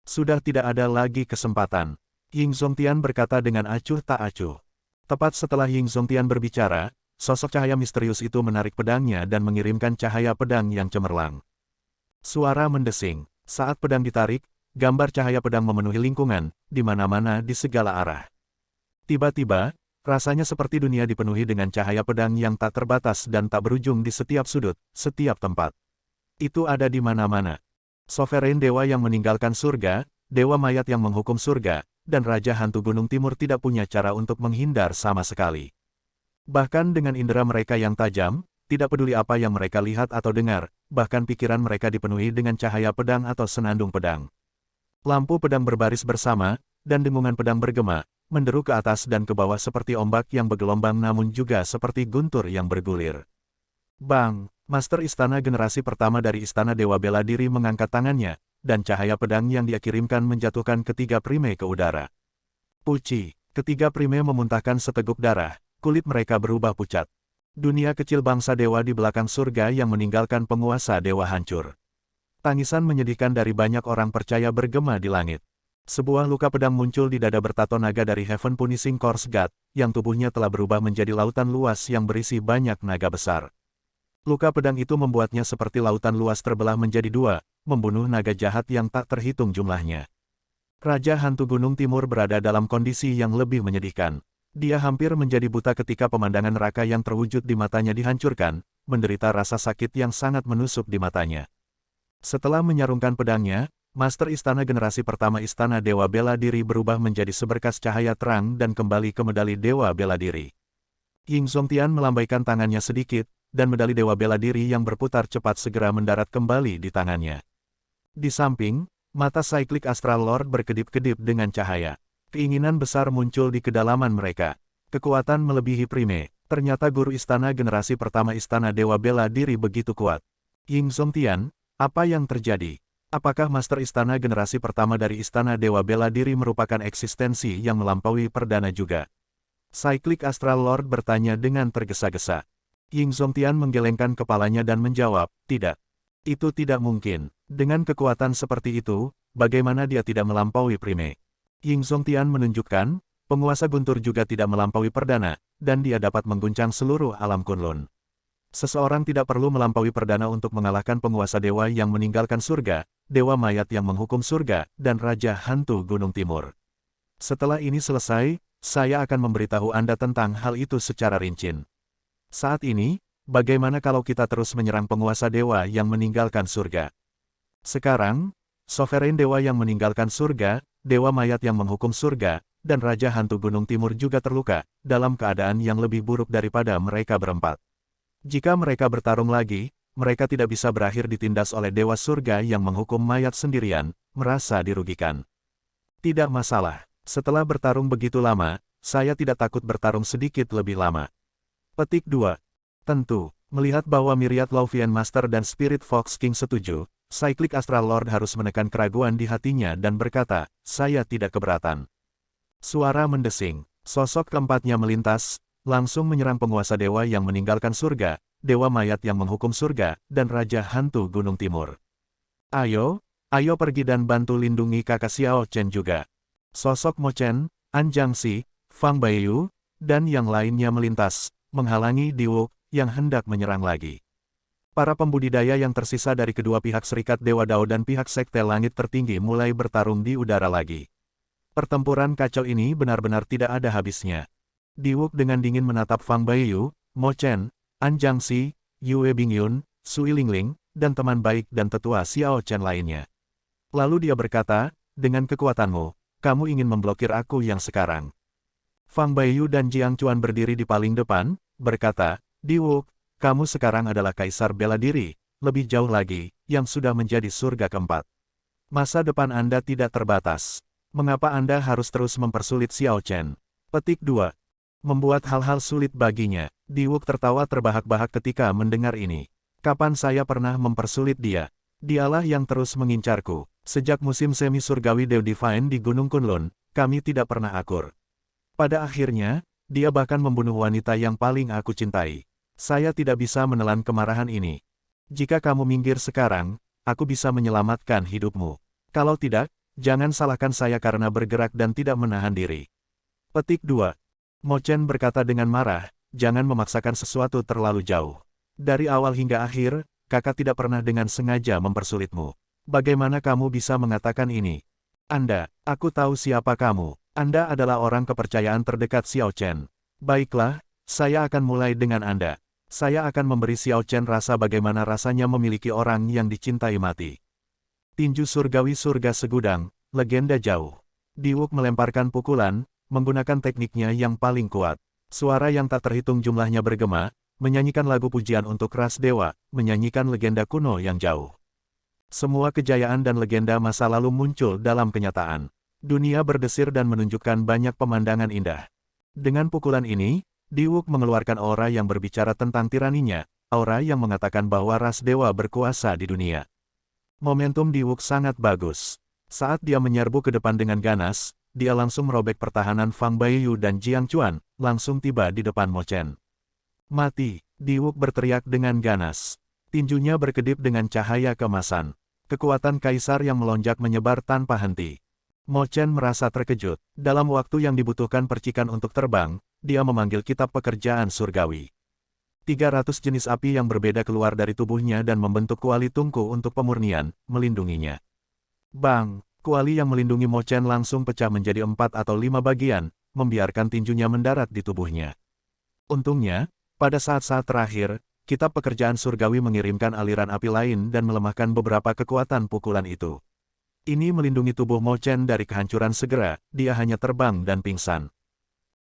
[SPEAKER 1] Sudah tidak ada lagi kesempatan. Ying Zongtian berkata dengan acuh tak acuh. Tepat setelah Ying Zongtian berbicara, sosok cahaya misterius itu menarik pedangnya dan mengirimkan cahaya pedang yang cemerlang. Suara mendesing. Saat pedang ditarik, gambar cahaya pedang memenuhi lingkungan, di mana-mana di segala arah. Tiba-tiba, rasanya seperti dunia dipenuhi dengan cahaya pedang yang tak terbatas dan tak berujung di setiap sudut, setiap tempat. Itu ada di mana-mana. Sovereign Dewa yang meninggalkan surga, Dewa Mayat yang menghukum surga, dan Raja Hantu Gunung Timur tidak punya cara untuk menghindar sama sekali. Bahkan dengan indera mereka yang tajam, tidak peduli apa yang mereka lihat atau dengar, bahkan pikiran mereka dipenuhi dengan cahaya pedang atau senandung pedang. Lampu pedang berbaris bersama, dan dengungan pedang bergema, menderu ke atas dan ke bawah seperti ombak yang bergelombang namun juga seperti guntur yang bergulir. Bang! Master Istana generasi pertama dari Istana Dewa Bela Diri mengangkat tangannya, dan cahaya pedang yang dia kirimkan menjatuhkan ketiga Prime ke udara. Puci, ketiga Prime memuntahkan seteguk darah, kulit mereka berubah pucat. Dunia kecil bangsa dewa di belakang surga yang meninggalkan penguasa dewa hancur. Tangisan menyedihkan dari banyak orang percaya bergema di langit. Sebuah luka pedang muncul di dada bertato naga dari Heaven Punishing Course God, yang tubuhnya telah berubah menjadi lautan luas yang berisi banyak naga besar. Luka pedang itu membuatnya seperti lautan luas terbelah menjadi dua, membunuh naga jahat yang tak terhitung jumlahnya. Raja Hantu Gunung Timur berada dalam kondisi yang lebih menyedihkan. Dia hampir menjadi buta ketika pemandangan neraka yang terwujud di matanya dihancurkan, menderita rasa sakit yang sangat menusuk di matanya. Setelah menyarungkan pedangnya, Master Istana generasi pertama Istana Dewa Bela Diri berubah menjadi seberkas cahaya terang dan kembali ke medali Dewa Bela Diri. Ying Zongtian melambaikan tangannya sedikit, dan medali Dewa Bela Diri yang berputar cepat segera mendarat kembali di tangannya. Di samping, mata Cyclic Astral Lord berkedip-kedip dengan cahaya. Keinginan besar muncul di kedalaman mereka. Kekuatan melebihi Prime. Ternyata guru istana generasi pertama Istana Dewa Bela Diri begitu kuat. Ying Zongtian, apa yang terjadi? Apakah Master Istana generasi pertama dari Istana Dewa Bela Diri merupakan eksistensi yang melampaui perdana juga? Cyclic Astral Lord bertanya dengan tergesa-gesa. Ying Zongtian menggelengkan kepalanya dan menjawab, tidak. Itu tidak mungkin. Dengan kekuatan seperti itu, bagaimana dia tidak melampaui Prime? Ying Zongtian menunjukkan, penguasa Guntur juga tidak melampaui perdana, dan dia dapat mengguncang seluruh alam Kunlun. Seseorang tidak perlu melampaui perdana untuk mengalahkan penguasa dewa yang meninggalkan surga, dewa mayat yang menghukum surga, dan Raja Hantu Gunung Timur. Setelah ini selesai, saya akan memberitahu Anda tentang hal itu secara rinci. Saat ini, bagaimana kalau kita terus menyerang penguasa dewa yang meninggalkan surga? Sekarang, Sovereign dewa yang meninggalkan surga, dewa mayat yang menghukum surga, dan Raja Hantu Gunung Timur juga terluka, dalam keadaan yang lebih buruk daripada mereka berempat. Jika mereka bertarung lagi, mereka tidak bisa berakhir ditindas oleh dewa surga yang menghukum mayat sendirian, merasa dirugikan. Tidak masalah, setelah bertarung begitu lama, saya tidak takut bertarung sedikit lebih lama. Petik 2. Tentu, melihat bahwa Myriad Lauvian Master dan Spirit Fox King setuju, Cyclic Astral Lord harus menekan keraguan di hatinya dan berkata, saya tidak keberatan. Suara mendesing, sosok keempatnya melintas, langsung menyerang penguasa dewa yang meninggalkan surga, dewa mayat yang menghukum surga, dan Raja Hantu Gunung Timur. Ayo pergi dan bantu lindungi kakak Xiao Chen juga. Sosok Mo Chen, An Jiangxi, Fang Baiyu, dan yang lainnya melintas, menghalangi Diwuk yang hendak menyerang lagi. Para pembudidaya yang tersisa dari kedua pihak Serikat Dewa Dao dan pihak Sekte Langit Tertinggi mulai bertarung di udara lagi. Pertempuran kacau ini benar-benar tidak ada habisnya. Diwuk dengan dingin menatap Fang Baiyu, Mo Chen, An Jiangxi, Yue Bingyun, Sui Lingling, dan teman baik dan tetua Xiao Chen lainnya. Lalu dia berkata, dengan kekuatanmu, kamu ingin memblokir aku yang sekarang. Fang Baiyu dan Jiang Chuan berdiri di paling depan, berkata, Diwuk, kamu sekarang adalah kaisar bela diri, lebih jauh lagi, yang sudah menjadi surga keempat. Masa depan Anda tidak terbatas. Mengapa Anda harus terus mempersulit Xiao Chen? Petik 2. Membuat hal-hal sulit baginya. Diwuk tertawa terbahak-bahak ketika mendengar ini. Kapan saya pernah mempersulit dia? Dialah yang terus mengincarku. Sejak musim semi surgawi Dew Divine di Gunung Kunlun, kami tidak pernah akur. Pada akhirnya, dia bahkan membunuh wanita yang paling aku cintai. Saya tidak bisa menelan kemarahan ini. Jika kamu minggir sekarang, aku bisa menyelamatkan hidupmu. Kalau tidak, jangan salahkan saya karena bergerak dan tidak menahan diri. Petik 2. Mo Chen berkata dengan marah, jangan memaksakan sesuatu terlalu jauh. Dari awal hingga akhir, kakak tidak pernah dengan sengaja mempersulitmu. Bagaimana kamu bisa mengatakan ini? Aku tahu siapa kamu. Anda adalah orang kepercayaan terdekat Xiao Chen. Baiklah, saya akan mulai dengan Anda. Saya akan memberi Xiao Chen rasa bagaimana rasanya memiliki orang yang dicintai mati. Tinju surgawi surga segudang, legenda jauh. Diwuk melemparkan pukulan, menggunakan tekniknya yang paling kuat. Suara yang tak terhitung jumlahnya bergema, menyanyikan lagu pujian untuk ras dewa, menyanyikan legenda kuno yang jauh. Semua kejayaan dan legenda masa lalu muncul dalam kenyataan. Dunia berdesir dan menunjukkan banyak pemandangan indah. Dengan pukulan ini, Diwuk mengeluarkan aura yang berbicara tentang tiraninya, aura yang mengatakan bahwa ras dewa berkuasa di dunia. Momentum Diwuk sangat bagus. Saat dia menyerbu ke depan dengan ganas, dia langsung merobek pertahanan Fang Baiyu dan Jiang Chuan, langsung tiba di depan Mo Chen. Mati, Diwuk berteriak dengan ganas. Tinjunya berkedip dengan cahaya kemasan. Kekuatan kaisar yang melonjak menyebar tanpa henti. Mo Chen merasa terkejut. Dalam waktu yang dibutuhkan percikan untuk terbang, dia memanggil kitab pekerjaan surgawi. 300 jenis api yang berbeda keluar dari tubuhnya dan membentuk kuali tungku untuk pemurnian, melindunginya. Bang! Kuali yang melindungi Mo Chen langsung pecah menjadi 4 atau 5 bagian, membiarkan tinjunya mendarat di tubuhnya. Untungnya, pada saat-saat terakhir, kitab pekerjaan surgawi mengirimkan aliran api lain dan melemahkan beberapa kekuatan pukulan itu. Ini melindungi tubuh Mo Chen dari kehancuran segera, dia hanya terbang dan pingsan.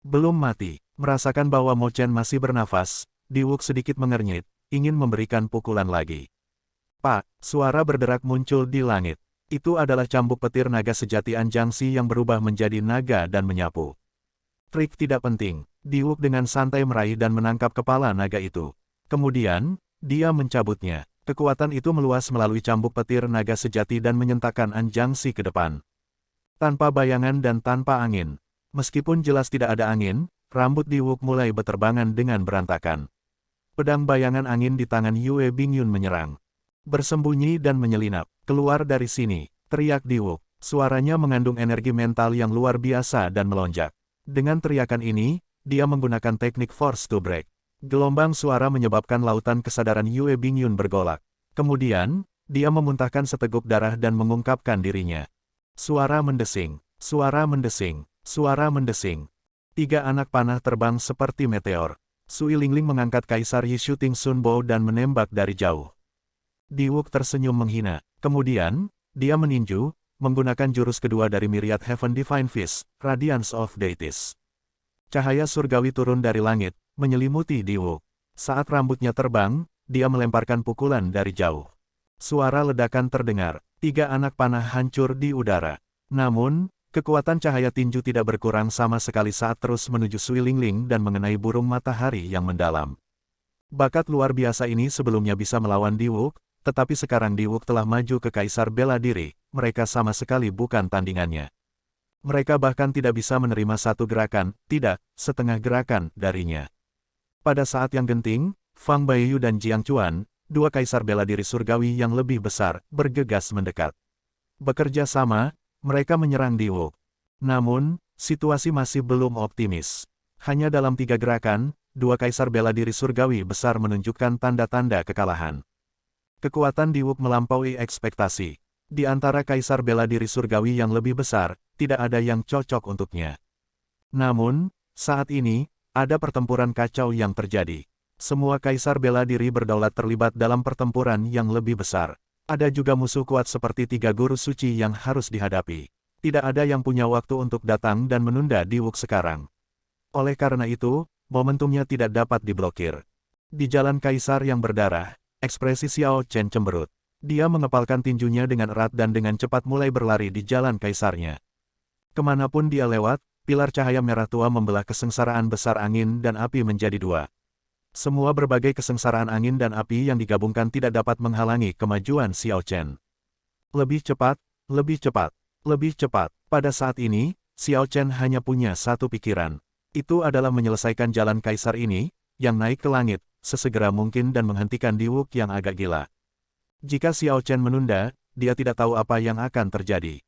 [SPEAKER 1] Belum mati, merasakan bahwa Mo Chen masih bernafas, Diwuk sedikit mengernyit, ingin memberikan pukulan lagi. Pak, suara berderak muncul di langit. Itu adalah cambuk petir naga sejati An Jiangxi yang berubah menjadi naga dan menyapu. Trik tidak penting, Diwuk dengan santai meraih dan menangkap kepala naga itu. Kemudian, dia mencabutnya. Kekuatan itu meluas melalui cambuk petir naga sejati dan menyentakkan An Jiangxi ke depan. Tanpa bayangan dan tanpa angin. Meskipun jelas tidak ada angin, rambut Diwuk mulai beterbangan dengan berantakan. Pedang bayangan angin di tangan Yue Bingyun menyerang. Bersembunyi dan menyelinap, keluar dari sini, teriak Diwuk. Suaranya mengandung energi mental yang luar biasa dan melonjak. Dengan teriakan ini, dia menggunakan teknik Force to Break. Gelombang suara menyebabkan lautan kesadaran Yue Bingyun bergolak. Kemudian, dia memuntahkan seteguk darah dan mengungkapkan dirinya. Suara mendesing, suara mendesing, suara mendesing. 3 anak panah terbang seperti meteor. Sui Lingling mengangkat Kaisar Yi Shooting Sun Bow dan menembak dari jauh. Diwuk tersenyum menghina. Kemudian, dia meninju, menggunakan jurus kedua dari Myriad Heaven Divine Fist, Radiance of Deities. Cahaya surgawi turun dari langit, menyelimuti Diwuk. Saat rambutnya terbang, dia melemparkan pukulan dari jauh. Suara ledakan terdengar, 3 anak panah hancur di udara. Namun, kekuatan cahaya tinju tidak berkurang sama sekali saat terus menuju Sui Lingling dan mengenai burung matahari yang mendalam. Bakat luar biasa ini sebelumnya bisa melawan Diwuk, tetapi sekarang Diwuk telah maju ke Kaisar bela diri, mereka sama sekali bukan tandingannya. Mereka bahkan tidak bisa menerima satu gerakan, tidak, setengah gerakan, darinya. Pada saat yang genting, Fang Baiyu dan Jiang Chuan, 2 kaisar bela diri surgawi yang lebih besar, bergegas mendekat. Bekerja sama, mereka menyerang Diwuk. Namun, situasi masih belum optimis. Hanya dalam 3 gerakan, 2 kaisar bela diri surgawi besar menunjukkan tanda-tanda kekalahan. Kekuatan Diwuk melampaui ekspektasi. Di antara kaisar bela diri surgawi yang lebih besar, tidak ada yang cocok untuknya. Namun, saat ini, ada pertempuran kacau yang terjadi. Semua kaisar bela diri berdaulat terlibat dalam pertempuran yang lebih besar. Ada juga musuh kuat seperti 3 guru suci yang harus dihadapi. Tidak ada yang punya waktu untuk datang dan menunda Diwuk sekarang. Oleh karena itu, momentumnya tidak dapat diblokir. Di jalan kaisar yang berdarah, ekspresi Xiao Chen cemberut. Dia mengepalkan tinjunya dengan erat dan dengan cepat mulai berlari di jalan kaisarnya. Kemanapun dia lewat, pilar cahaya merah tua membelah kesengsaraan besar angin dan api menjadi 2. Semua berbagai kesengsaraan angin dan api yang digabungkan tidak dapat menghalangi kemajuan Xiao Chen. Lebih cepat, lebih cepat, lebih cepat. Pada saat ini, Xiao Chen hanya punya satu pikiran. Itu adalah menyelesaikan jalan kaisar ini, yang naik ke langit, sesegera mungkin dan menghentikan Diwuk yang agak gila. Jika Xiao Chen menunda, dia tidak tahu apa yang akan terjadi.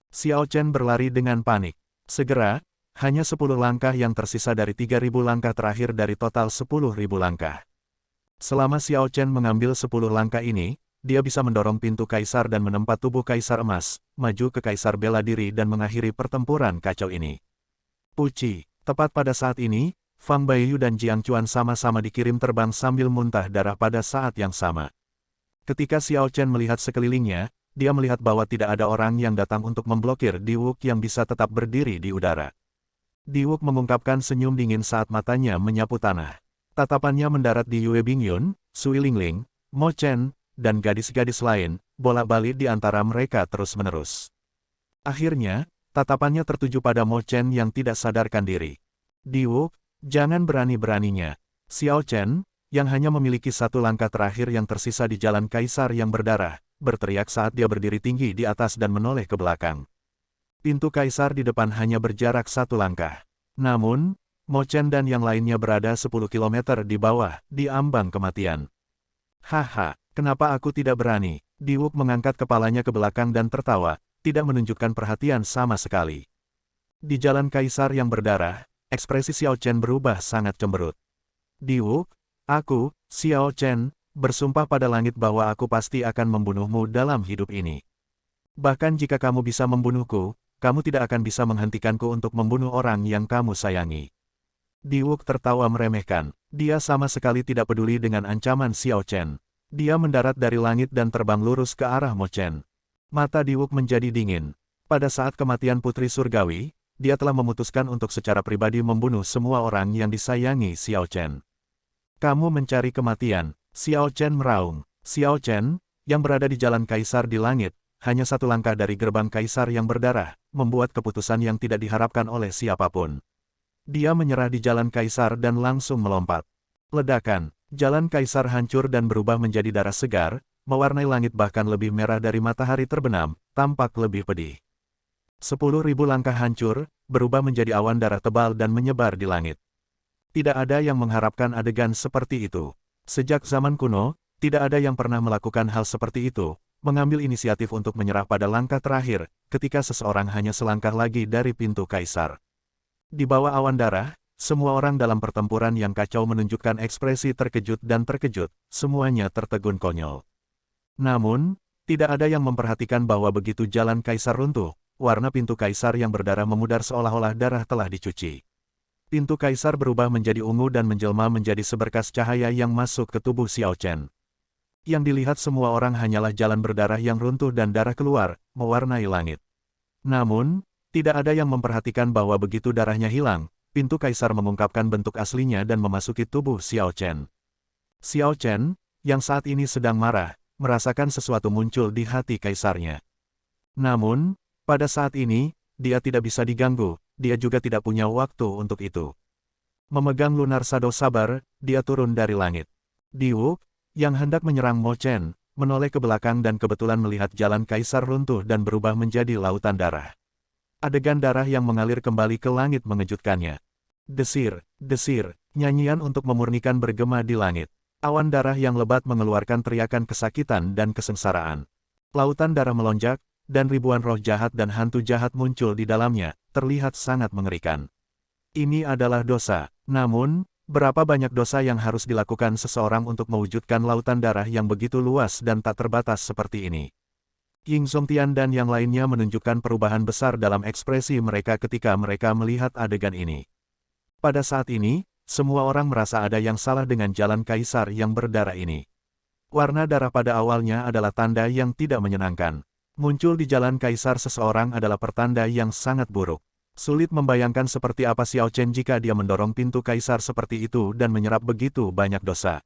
[SPEAKER 1] Xiao Chen berlari dengan panik. Segera, hanya 10 langkah yang tersisa dari 3.000 langkah terakhir dari total 10.000 langkah. Selama Xiao Chen mengambil 10 langkah ini, dia bisa mendorong pintu kaisar dan menempat tubuh kaisar emas, maju ke kaisar bela diri dan mengakhiri pertempuran kacau ini. Puci, tepat pada saat ini, Fang Baiyu dan Jiang Chuan sama-sama dikirim terbang sambil muntah darah pada saat yang sama. Ketika Xiao Chen melihat sekelilingnya, dia melihat bahwa tidak ada orang yang datang untuk memblokir Diwuk yang bisa tetap berdiri di udara. Diwuk mengungkapkan senyum dingin saat matanya menyapu tanah. Tatapannya mendarat di Yue Bingyun, Sui Lingling, Mo Chen, dan gadis-gadis lain, bolak-balik di antara mereka terus-menerus. Akhirnya, tatapannya tertuju pada Mo Chen yang tidak sadarkan diri. Diwuk, jangan berani-beraninya. Xiao Chen, yang hanya memiliki satu langkah terakhir yang tersisa di jalan kaisar yang berdarah, berteriak saat dia berdiri tinggi di atas dan menoleh ke belakang. Pintu kaisar di depan hanya berjarak 1 langkah. Namun, Mo Chen dan yang lainnya berada 10 km di bawah, di ambang kematian. Haha, kenapa aku tidak berani? Diwuk mengangkat kepalanya ke belakang dan tertawa, tidak menunjukkan perhatian sama sekali. Di jalan kaisar yang berdarah, ekspresi Xiao Chen berubah sangat cemberut. Diwuk, aku, Xiao Chen, bersumpah pada langit bahwa aku pasti akan membunuhmu dalam hidup ini. Bahkan jika kamu bisa membunuhku, kamu tidak akan bisa menghentikanku untuk membunuh orang yang kamu sayangi. Diwuk tertawa meremehkan. Dia sama sekali tidak peduli dengan ancaman Xiao Chen. Dia mendarat dari langit dan terbang lurus ke arah Mo Chen. Mata Diwuk menjadi dingin. Pada saat kematian Putri Surgawi, dia telah memutuskan untuk secara pribadi membunuh semua orang yang disayangi Xiao Chen. Kamu mencari kematian, Xiao Chen meraung. Xiao Chen, yang berada di jalan kaisar di langit, hanya 1 langkah dari gerbang kaisar yang berdarah, membuat keputusan yang tidak diharapkan oleh siapapun. Dia menyerah di jalan kaisar dan langsung melompat. Ledakan, jalan kaisar hancur dan berubah menjadi darah segar, mewarnai langit bahkan lebih merah dari matahari terbenam, tampak lebih pedih. 10.000 langkah hancur, berubah menjadi awan darah tebal dan menyebar di langit. Tidak ada yang mengharapkan adegan seperti itu. Sejak zaman kuno, tidak ada yang pernah melakukan hal seperti itu, mengambil inisiatif untuk menyerah pada langkah terakhir, ketika seseorang hanya selangkah lagi dari pintu kaisar. Di bawah awan darah, Semua orang dalam pertempuran yang kacau menunjukkan ekspresi terkejut dan terkejut, semuanya tertegun konyol. Namun, tidak ada yang memperhatikan bahwa begitu jalan kaisar runtuh, warna pintu kaisar yang berdarah memudar seolah-olah darah telah dicuci. Pintu kaisar berubah menjadi ungu dan menjelma menjadi seberkas cahaya yang masuk ke tubuh Xiao Chen. Yang dilihat semua orang hanyalah jalan berdarah yang runtuh dan darah keluar, mewarnai langit. Namun, tidak ada yang memperhatikan bahwa begitu darahnya hilang, pintu kaisar mengungkapkan bentuk aslinya dan memasuki tubuh Xiao Chen. Xiao Chen, yang saat ini sedang marah, merasakan sesuatu muncul di hati kaisarnya. Namun, pada saat ini, dia tidak bisa diganggu, dia juga tidak punya waktu untuk itu. Memegang lunar shadow sabar, dia turun dari langit. Diwuk, yang hendak menyerang Mo Chen, menoleh ke belakang dan kebetulan melihat jalan kaisar runtuh dan berubah menjadi lautan darah. Adegan darah yang mengalir kembali ke langit mengejutkannya. Desir, desir, nyanyian untuk memurnikan bergema di langit. Awan darah yang lebat mengeluarkan teriakan kesakitan dan kesengsaraan. Lautan darah melonjak, dan ribuan roh jahat dan hantu jahat muncul di dalamnya, terlihat sangat mengerikan. Ini adalah dosa, namun, berapa banyak dosa yang harus dilakukan seseorang untuk mewujudkan lautan darah yang begitu luas dan tak terbatas seperti ini. Ying Zongtian dan yang lainnya menunjukkan perubahan besar dalam ekspresi mereka ketika mereka melihat adegan ini. Pada saat ini, semua orang merasa ada yang salah dengan jalan kaisar yang berdarah ini. Warna darah pada awalnya adalah tanda yang tidak menyenangkan. Muncul di jalan kaisar seseorang adalah pertanda yang sangat buruk. Sulit membayangkan seperti apa Xiao Chen jika dia mendorong pintu kaisar seperti itu dan menyerap begitu banyak dosa.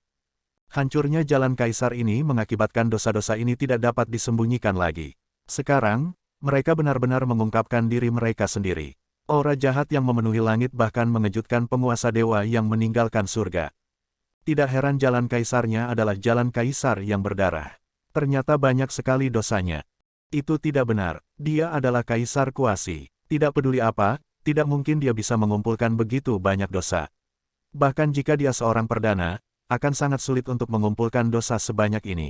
[SPEAKER 1] Hancurnya jalan kaisar ini mengakibatkan dosa-dosa ini tidak dapat disembunyikan lagi. Sekarang, mereka benar-benar mengungkapkan diri mereka sendiri. Aura jahat yang memenuhi langit bahkan mengejutkan penguasa dewa yang meninggalkan surga. Tidak heran jalan kaisarnya adalah jalan kaisar yang berdarah. Ternyata banyak sekali dosanya. Itu tidak benar, dia adalah kaisar kuasi. Tidak peduli apa, tidak mungkin dia bisa mengumpulkan begitu banyak dosa. Bahkan jika dia seorang perdana, akan sangat sulit untuk mengumpulkan dosa sebanyak ini.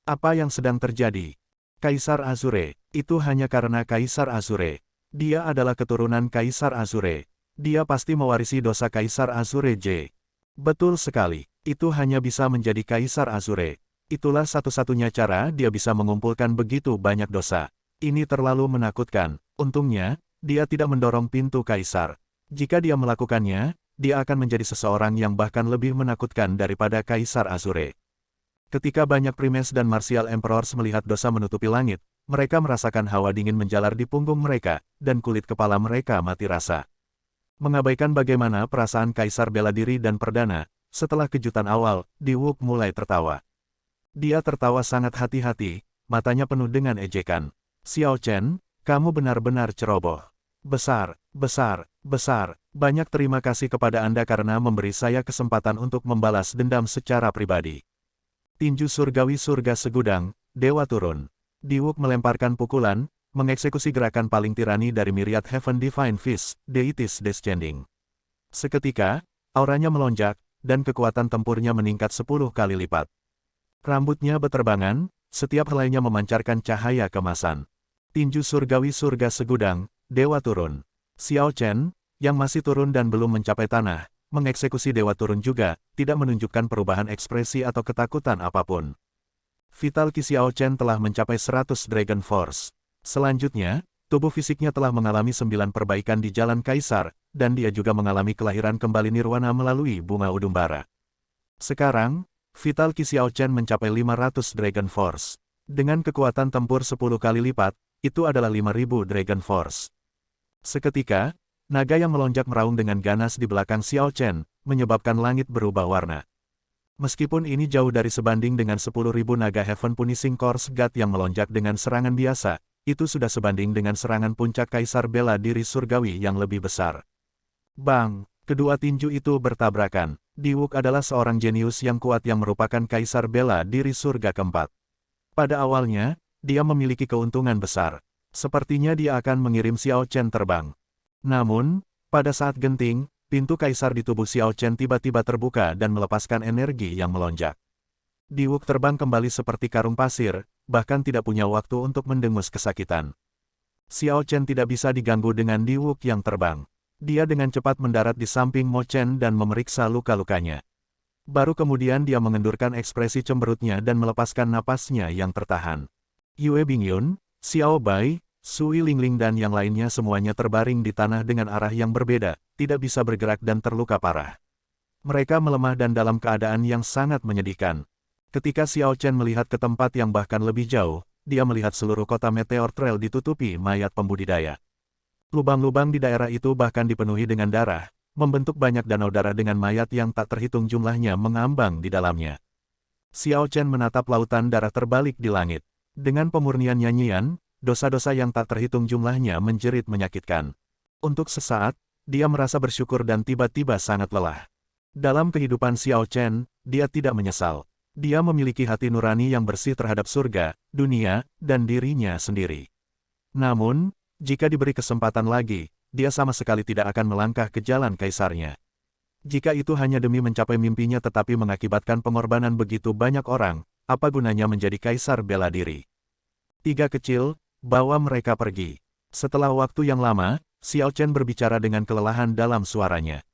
[SPEAKER 1] Apa yang sedang terjadi? Kaisar Azure, itu hanya karena Kaisar Azure. Dia adalah keturunan Kaisar Azure. Dia pasti mewarisi dosa Kaisar Azure J. Betul sekali, itu hanya bisa menjadi Kaisar Azure. Itulah satu-satunya cara dia bisa mengumpulkan begitu banyak dosa. Ini terlalu menakutkan. Untungnya, dia tidak mendorong pintu kaisar. Jika dia melakukannya, dia akan menjadi seseorang yang bahkan lebih menakutkan daripada Kaisar Azure. Ketika banyak primes dan martial emperors melihat dosa menutupi langit, mereka merasakan hawa dingin menjalar di punggung mereka, dan kulit kepala mereka mati rasa. Mengabaikan bagaimana perasaan kaisar bela diri dan perdana, setelah kejutan awal, Diwuk mulai tertawa. Dia tertawa sangat hati-hati, matanya penuh dengan ejekan. Xiao Chen, kamu benar-benar ceroboh. Besar, besar, besar, banyak terima kasih kepada Anda karena memberi saya kesempatan untuk membalas dendam secara pribadi. Tinju surgawi surga segudang, dewa turun. Diwuk melemparkan pukulan, mengeksekusi gerakan paling tirani dari Myriad Heaven Divine Fist, Deities Descending. Seketika, auranya melonjak, dan kekuatan tempurnya meningkat 10 kali lipat. Rambutnya beterbangan, setiap helainya memancarkan cahaya kemasan. Tinju surgawi surga segudang, dewa turun. Xiao Chen, yang masih turun dan belum mencapai tanah, mengeksekusi dewa turun juga, tidak menunjukkan perubahan ekspresi atau ketakutan apapun. Vital Ki Xiao Chen telah mencapai 100 Dragon Force. Selanjutnya, tubuh fisiknya telah mengalami 9 perbaikan di jalan kaisar, dan dia juga mengalami kelahiran kembali nirwana melalui bunga udumbara. Sekarang, Vital Ki Xiao Chen mencapai 500 Dragon Force. Dengan kekuatan tempur 10 kali lipat, itu adalah 5.000 Dragon Force. Seketika, naga yang melonjak meraung dengan ganas di belakang Xiao Chen, menyebabkan langit berubah warna. Meskipun ini jauh dari sebanding dengan 10.000 naga Heaven Punishing Course God yang melonjak dengan serangan biasa, itu sudah sebanding dengan serangan puncak Kaisar bela diri surgawi yang lebih besar. Bang! Kedua tinju itu bertabrakan. Diwuk adalah seorang jenius yang kuat yang merupakan Kaisar bela diri surga keempat. Pada awalnya, dia memiliki keuntungan besar. Sepertinya dia akan mengirim Xiao Chen terbang. Namun, pada saat genting, pintu kaisar di tubuh Xiao Chen tiba-tiba terbuka dan melepaskan energi yang melonjak. Diwuk terbang kembali seperti karung pasir, bahkan tidak punya waktu untuk mendengus kesakitan. Xiao Chen tidak bisa diganggu dengan Diwuk yang terbang. Dia dengan cepat mendarat di samping Mo Chen dan memeriksa luka-lukanya. Baru kemudian dia mengendurkan ekspresi cemberutnya dan melepaskan napasnya yang tertahan. Yue Bingyun, Xiao Bai, Sui Lingling dan yang lainnya semuanya terbaring di tanah dengan arah yang berbeda, tidak bisa bergerak dan terluka parah. Mereka melemah dan dalam keadaan yang sangat menyedihkan. Ketika Xiao Chen melihat ke tempat yang bahkan lebih jauh, dia melihat seluruh kota Meteor Trail ditutupi mayat pembudidaya. Lubang-lubang di daerah itu bahkan dipenuhi dengan darah, membentuk banyak danau darah dengan mayat yang tak terhitung jumlahnya mengambang di dalamnya. Xiao Chen menatap lautan darah terbalik di langit. Dengan pemurnian nyanyian, dosa-dosa yang tak terhitung jumlahnya menjerit menyakitkan. Untuk sesaat, dia merasa bersyukur dan tiba-tiba sangat lelah. Dalam kehidupan Xiao Chen, dia tidak menyesal. Dia memiliki hati nurani yang bersih terhadap surga, dunia, dan dirinya sendiri. Namun, jika diberi kesempatan lagi, dia sama sekali tidak akan melangkah ke jalan kaisarnya. Jika itu hanya demi mencapai mimpinya tetapi mengakibatkan pengorbanan begitu banyak orang, apa gunanya menjadi kaisar bela diri? Tiga kecil, bawa mereka pergi. Setelah waktu yang lama, Xiao Chen berbicara dengan kelelahan dalam suaranya.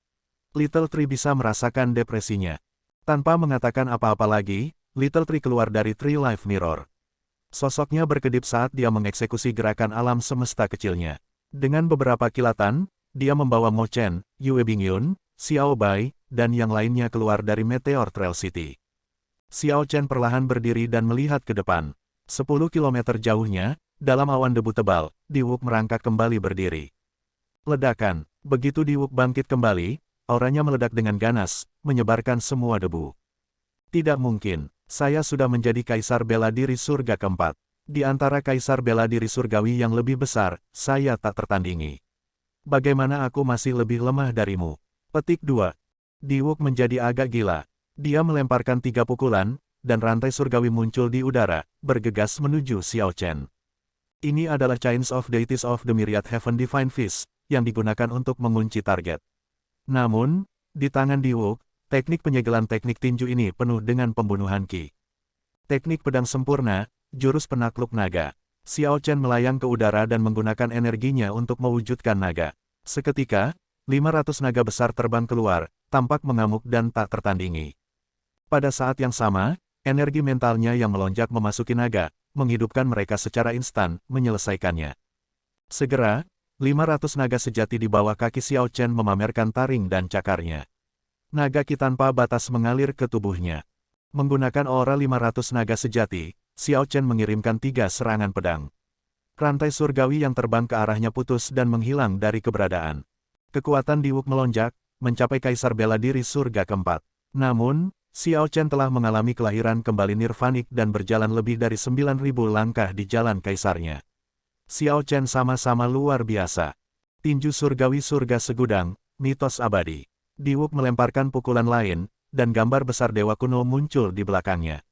[SPEAKER 1] Little Tree bisa merasakan depresinya. Tanpa mengatakan apa-apa lagi, Little Tree keluar dari Tree Life Mirror. Sosoknya berkedip saat dia mengeksekusi gerakan alam semesta kecilnya. Dengan beberapa kilatan, dia membawa Mo Chen, Yue Bingyun, Xiao Bai, dan yang lainnya keluar dari Meteor Trail City. Xiao Chen perlahan berdiri dan melihat ke depan. 10 kilometer jauhnya, dalam awan debu tebal, Diwuk merangkak kembali berdiri. Ledakan, begitu Diwuk bangkit kembali, auranya meledak dengan ganas, menyebarkan semua debu. Tidak mungkin, saya sudah menjadi kaisar bela diri surga keempat. Di antara kaisar bela diri surgawi yang lebih besar, saya tak tertandingi. Bagaimana aku masih lebih lemah darimu? Petik 2. Diwuk menjadi agak gila. Dia melemparkan 3 pukulan, dan rantai surgawi muncul di udara, bergegas menuju Xiao Chen. Ini adalah Chains of Deities of the Myriad Heaven Divine Fist, yang digunakan untuk mengunci target. Namun, di tangan Diwuk, teknik penyegelan teknik tinju ini penuh dengan pembunuhan ki. Teknik pedang sempurna, jurus penakluk naga. Xiao Chen melayang ke udara dan menggunakan energinya untuk mewujudkan naga. Seketika, 500 naga besar terbang keluar, tampak mengamuk dan tak tertandingi. Pada saat yang sama, energi mentalnya yang melonjak memasuki naga, menghidupkan mereka secara instan, menyelesaikannya. Segera, 500 naga sejati di bawah kaki Xiao Chen memamerkan taring dan cakarnya. Naga ki tanpa batas mengalir ke tubuhnya. Menggunakan aura 500 naga sejati, Xiao Chen mengirimkan 3 serangan pedang. Rantai surgawi yang terbang ke arahnya putus dan menghilang dari keberadaan. Kekuatan Diwuk melonjak, mencapai kaisar bela diri surga keempat. Namun, Xiao Chen telah mengalami kelahiran kembali nirvanik dan berjalan lebih dari 9.000 langkah di jalan kaisarnya. Xiao Chen sama-sama luar biasa. Tinju surgawi surga segudang, mitos abadi. Diwuk melemparkan pukulan lain, dan gambar besar dewa kuno muncul di belakangnya.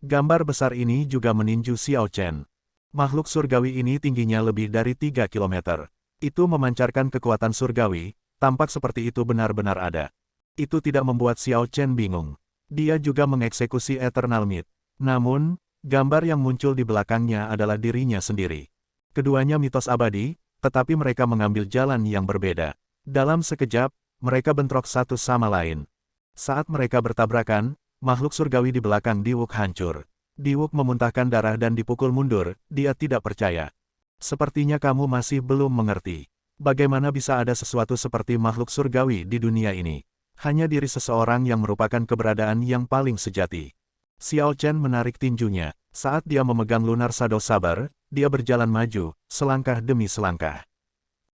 [SPEAKER 1] Gambar besar ini juga meninju Xiao Chen. Makhluk surgawi ini tingginya lebih dari 3 km. Itu memancarkan kekuatan surgawi, tampak seperti itu benar-benar ada. Itu tidak membuat Xiao Chen bingung. Dia juga mengeksekusi Eternal Myth. Namun, gambar yang muncul di belakangnya adalah dirinya sendiri. Keduanya mitos abadi, tetapi mereka mengambil jalan yang berbeda. Dalam sekejap, mereka bentrok satu sama lain. Saat mereka bertabrakan, makhluk surgawi di belakang Diwuk hancur. Diwuk memuntahkan darah dan dipukul mundur, dia tidak percaya. Sepertinya kamu masih belum mengerti. Bagaimana bisa ada sesuatu seperti makhluk surgawi di dunia ini? Hanya diri seseorang yang merupakan keberadaan yang paling sejati. Xiao Chen menarik tinjunya. Saat dia memegang Lunar Shadow Saber, dia berjalan maju, selangkah demi selangkah.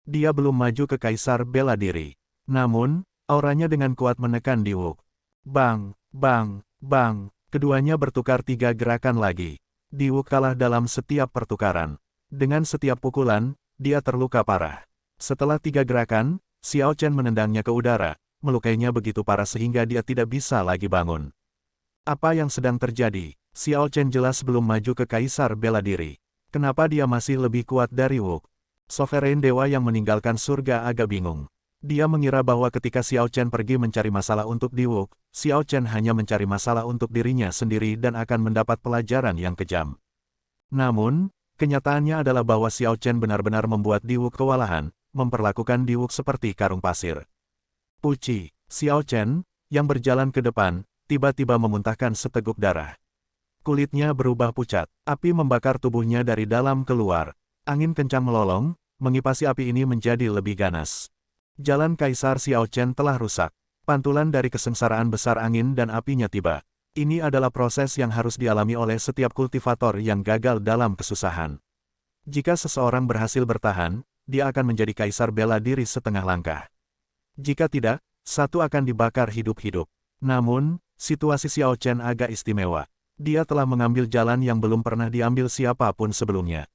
[SPEAKER 1] Dia belum maju ke kaisar bela diri. Namun, auranya dengan kuat menekan Diwuk. Bang, bang, bang, keduanya bertukar 3 gerakan lagi. Diwuk kalah dalam setiap pertukaran. Dengan setiap pukulan, dia terluka parah. Setelah 3 gerakan, Xiao Chen menendangnya ke udara, melukainya begitu parah sehingga dia tidak bisa lagi bangun. Apa yang sedang terjadi? Xiao Chen jelas belum maju ke kaisar bela diri. Kenapa dia masih lebih kuat dari Wuk? Sovereign dewa yang meninggalkan surga agak bingung. Dia mengira bahwa ketika Xiao Chen pergi mencari masalah untuk Diwuk, Xiao Chen hanya mencari masalah untuk dirinya sendiri dan akan mendapat pelajaran yang kejam. Namun, kenyataannya adalah bahwa Xiao Chen benar-benar membuat Diwuk kewalahan, memperlakukan Diwuk seperti karung pasir. Puci, Xiao Chen, yang berjalan ke depan, tiba-tiba memuntahkan seteguk darah. Kulitnya berubah pucat, api membakar tubuhnya dari dalam keluar. Angin kencang melolong, mengipasi api ini menjadi lebih ganas. Jalan Kaisar Xiao Chen telah rusak. Pantulan dari kesengsaraan besar angin dan apinya tiba. Ini adalah proses yang harus dialami oleh setiap kultivator yang gagal dalam kesusahan. Jika seseorang berhasil bertahan, dia akan menjadi kaisar bela diri setengah langkah. Jika tidak, satu akan dibakar hidup-hidup. Namun, situasi Xiao Chen agak istimewa. Dia telah mengambil jalan yang belum pernah diambil siapapun sebelumnya.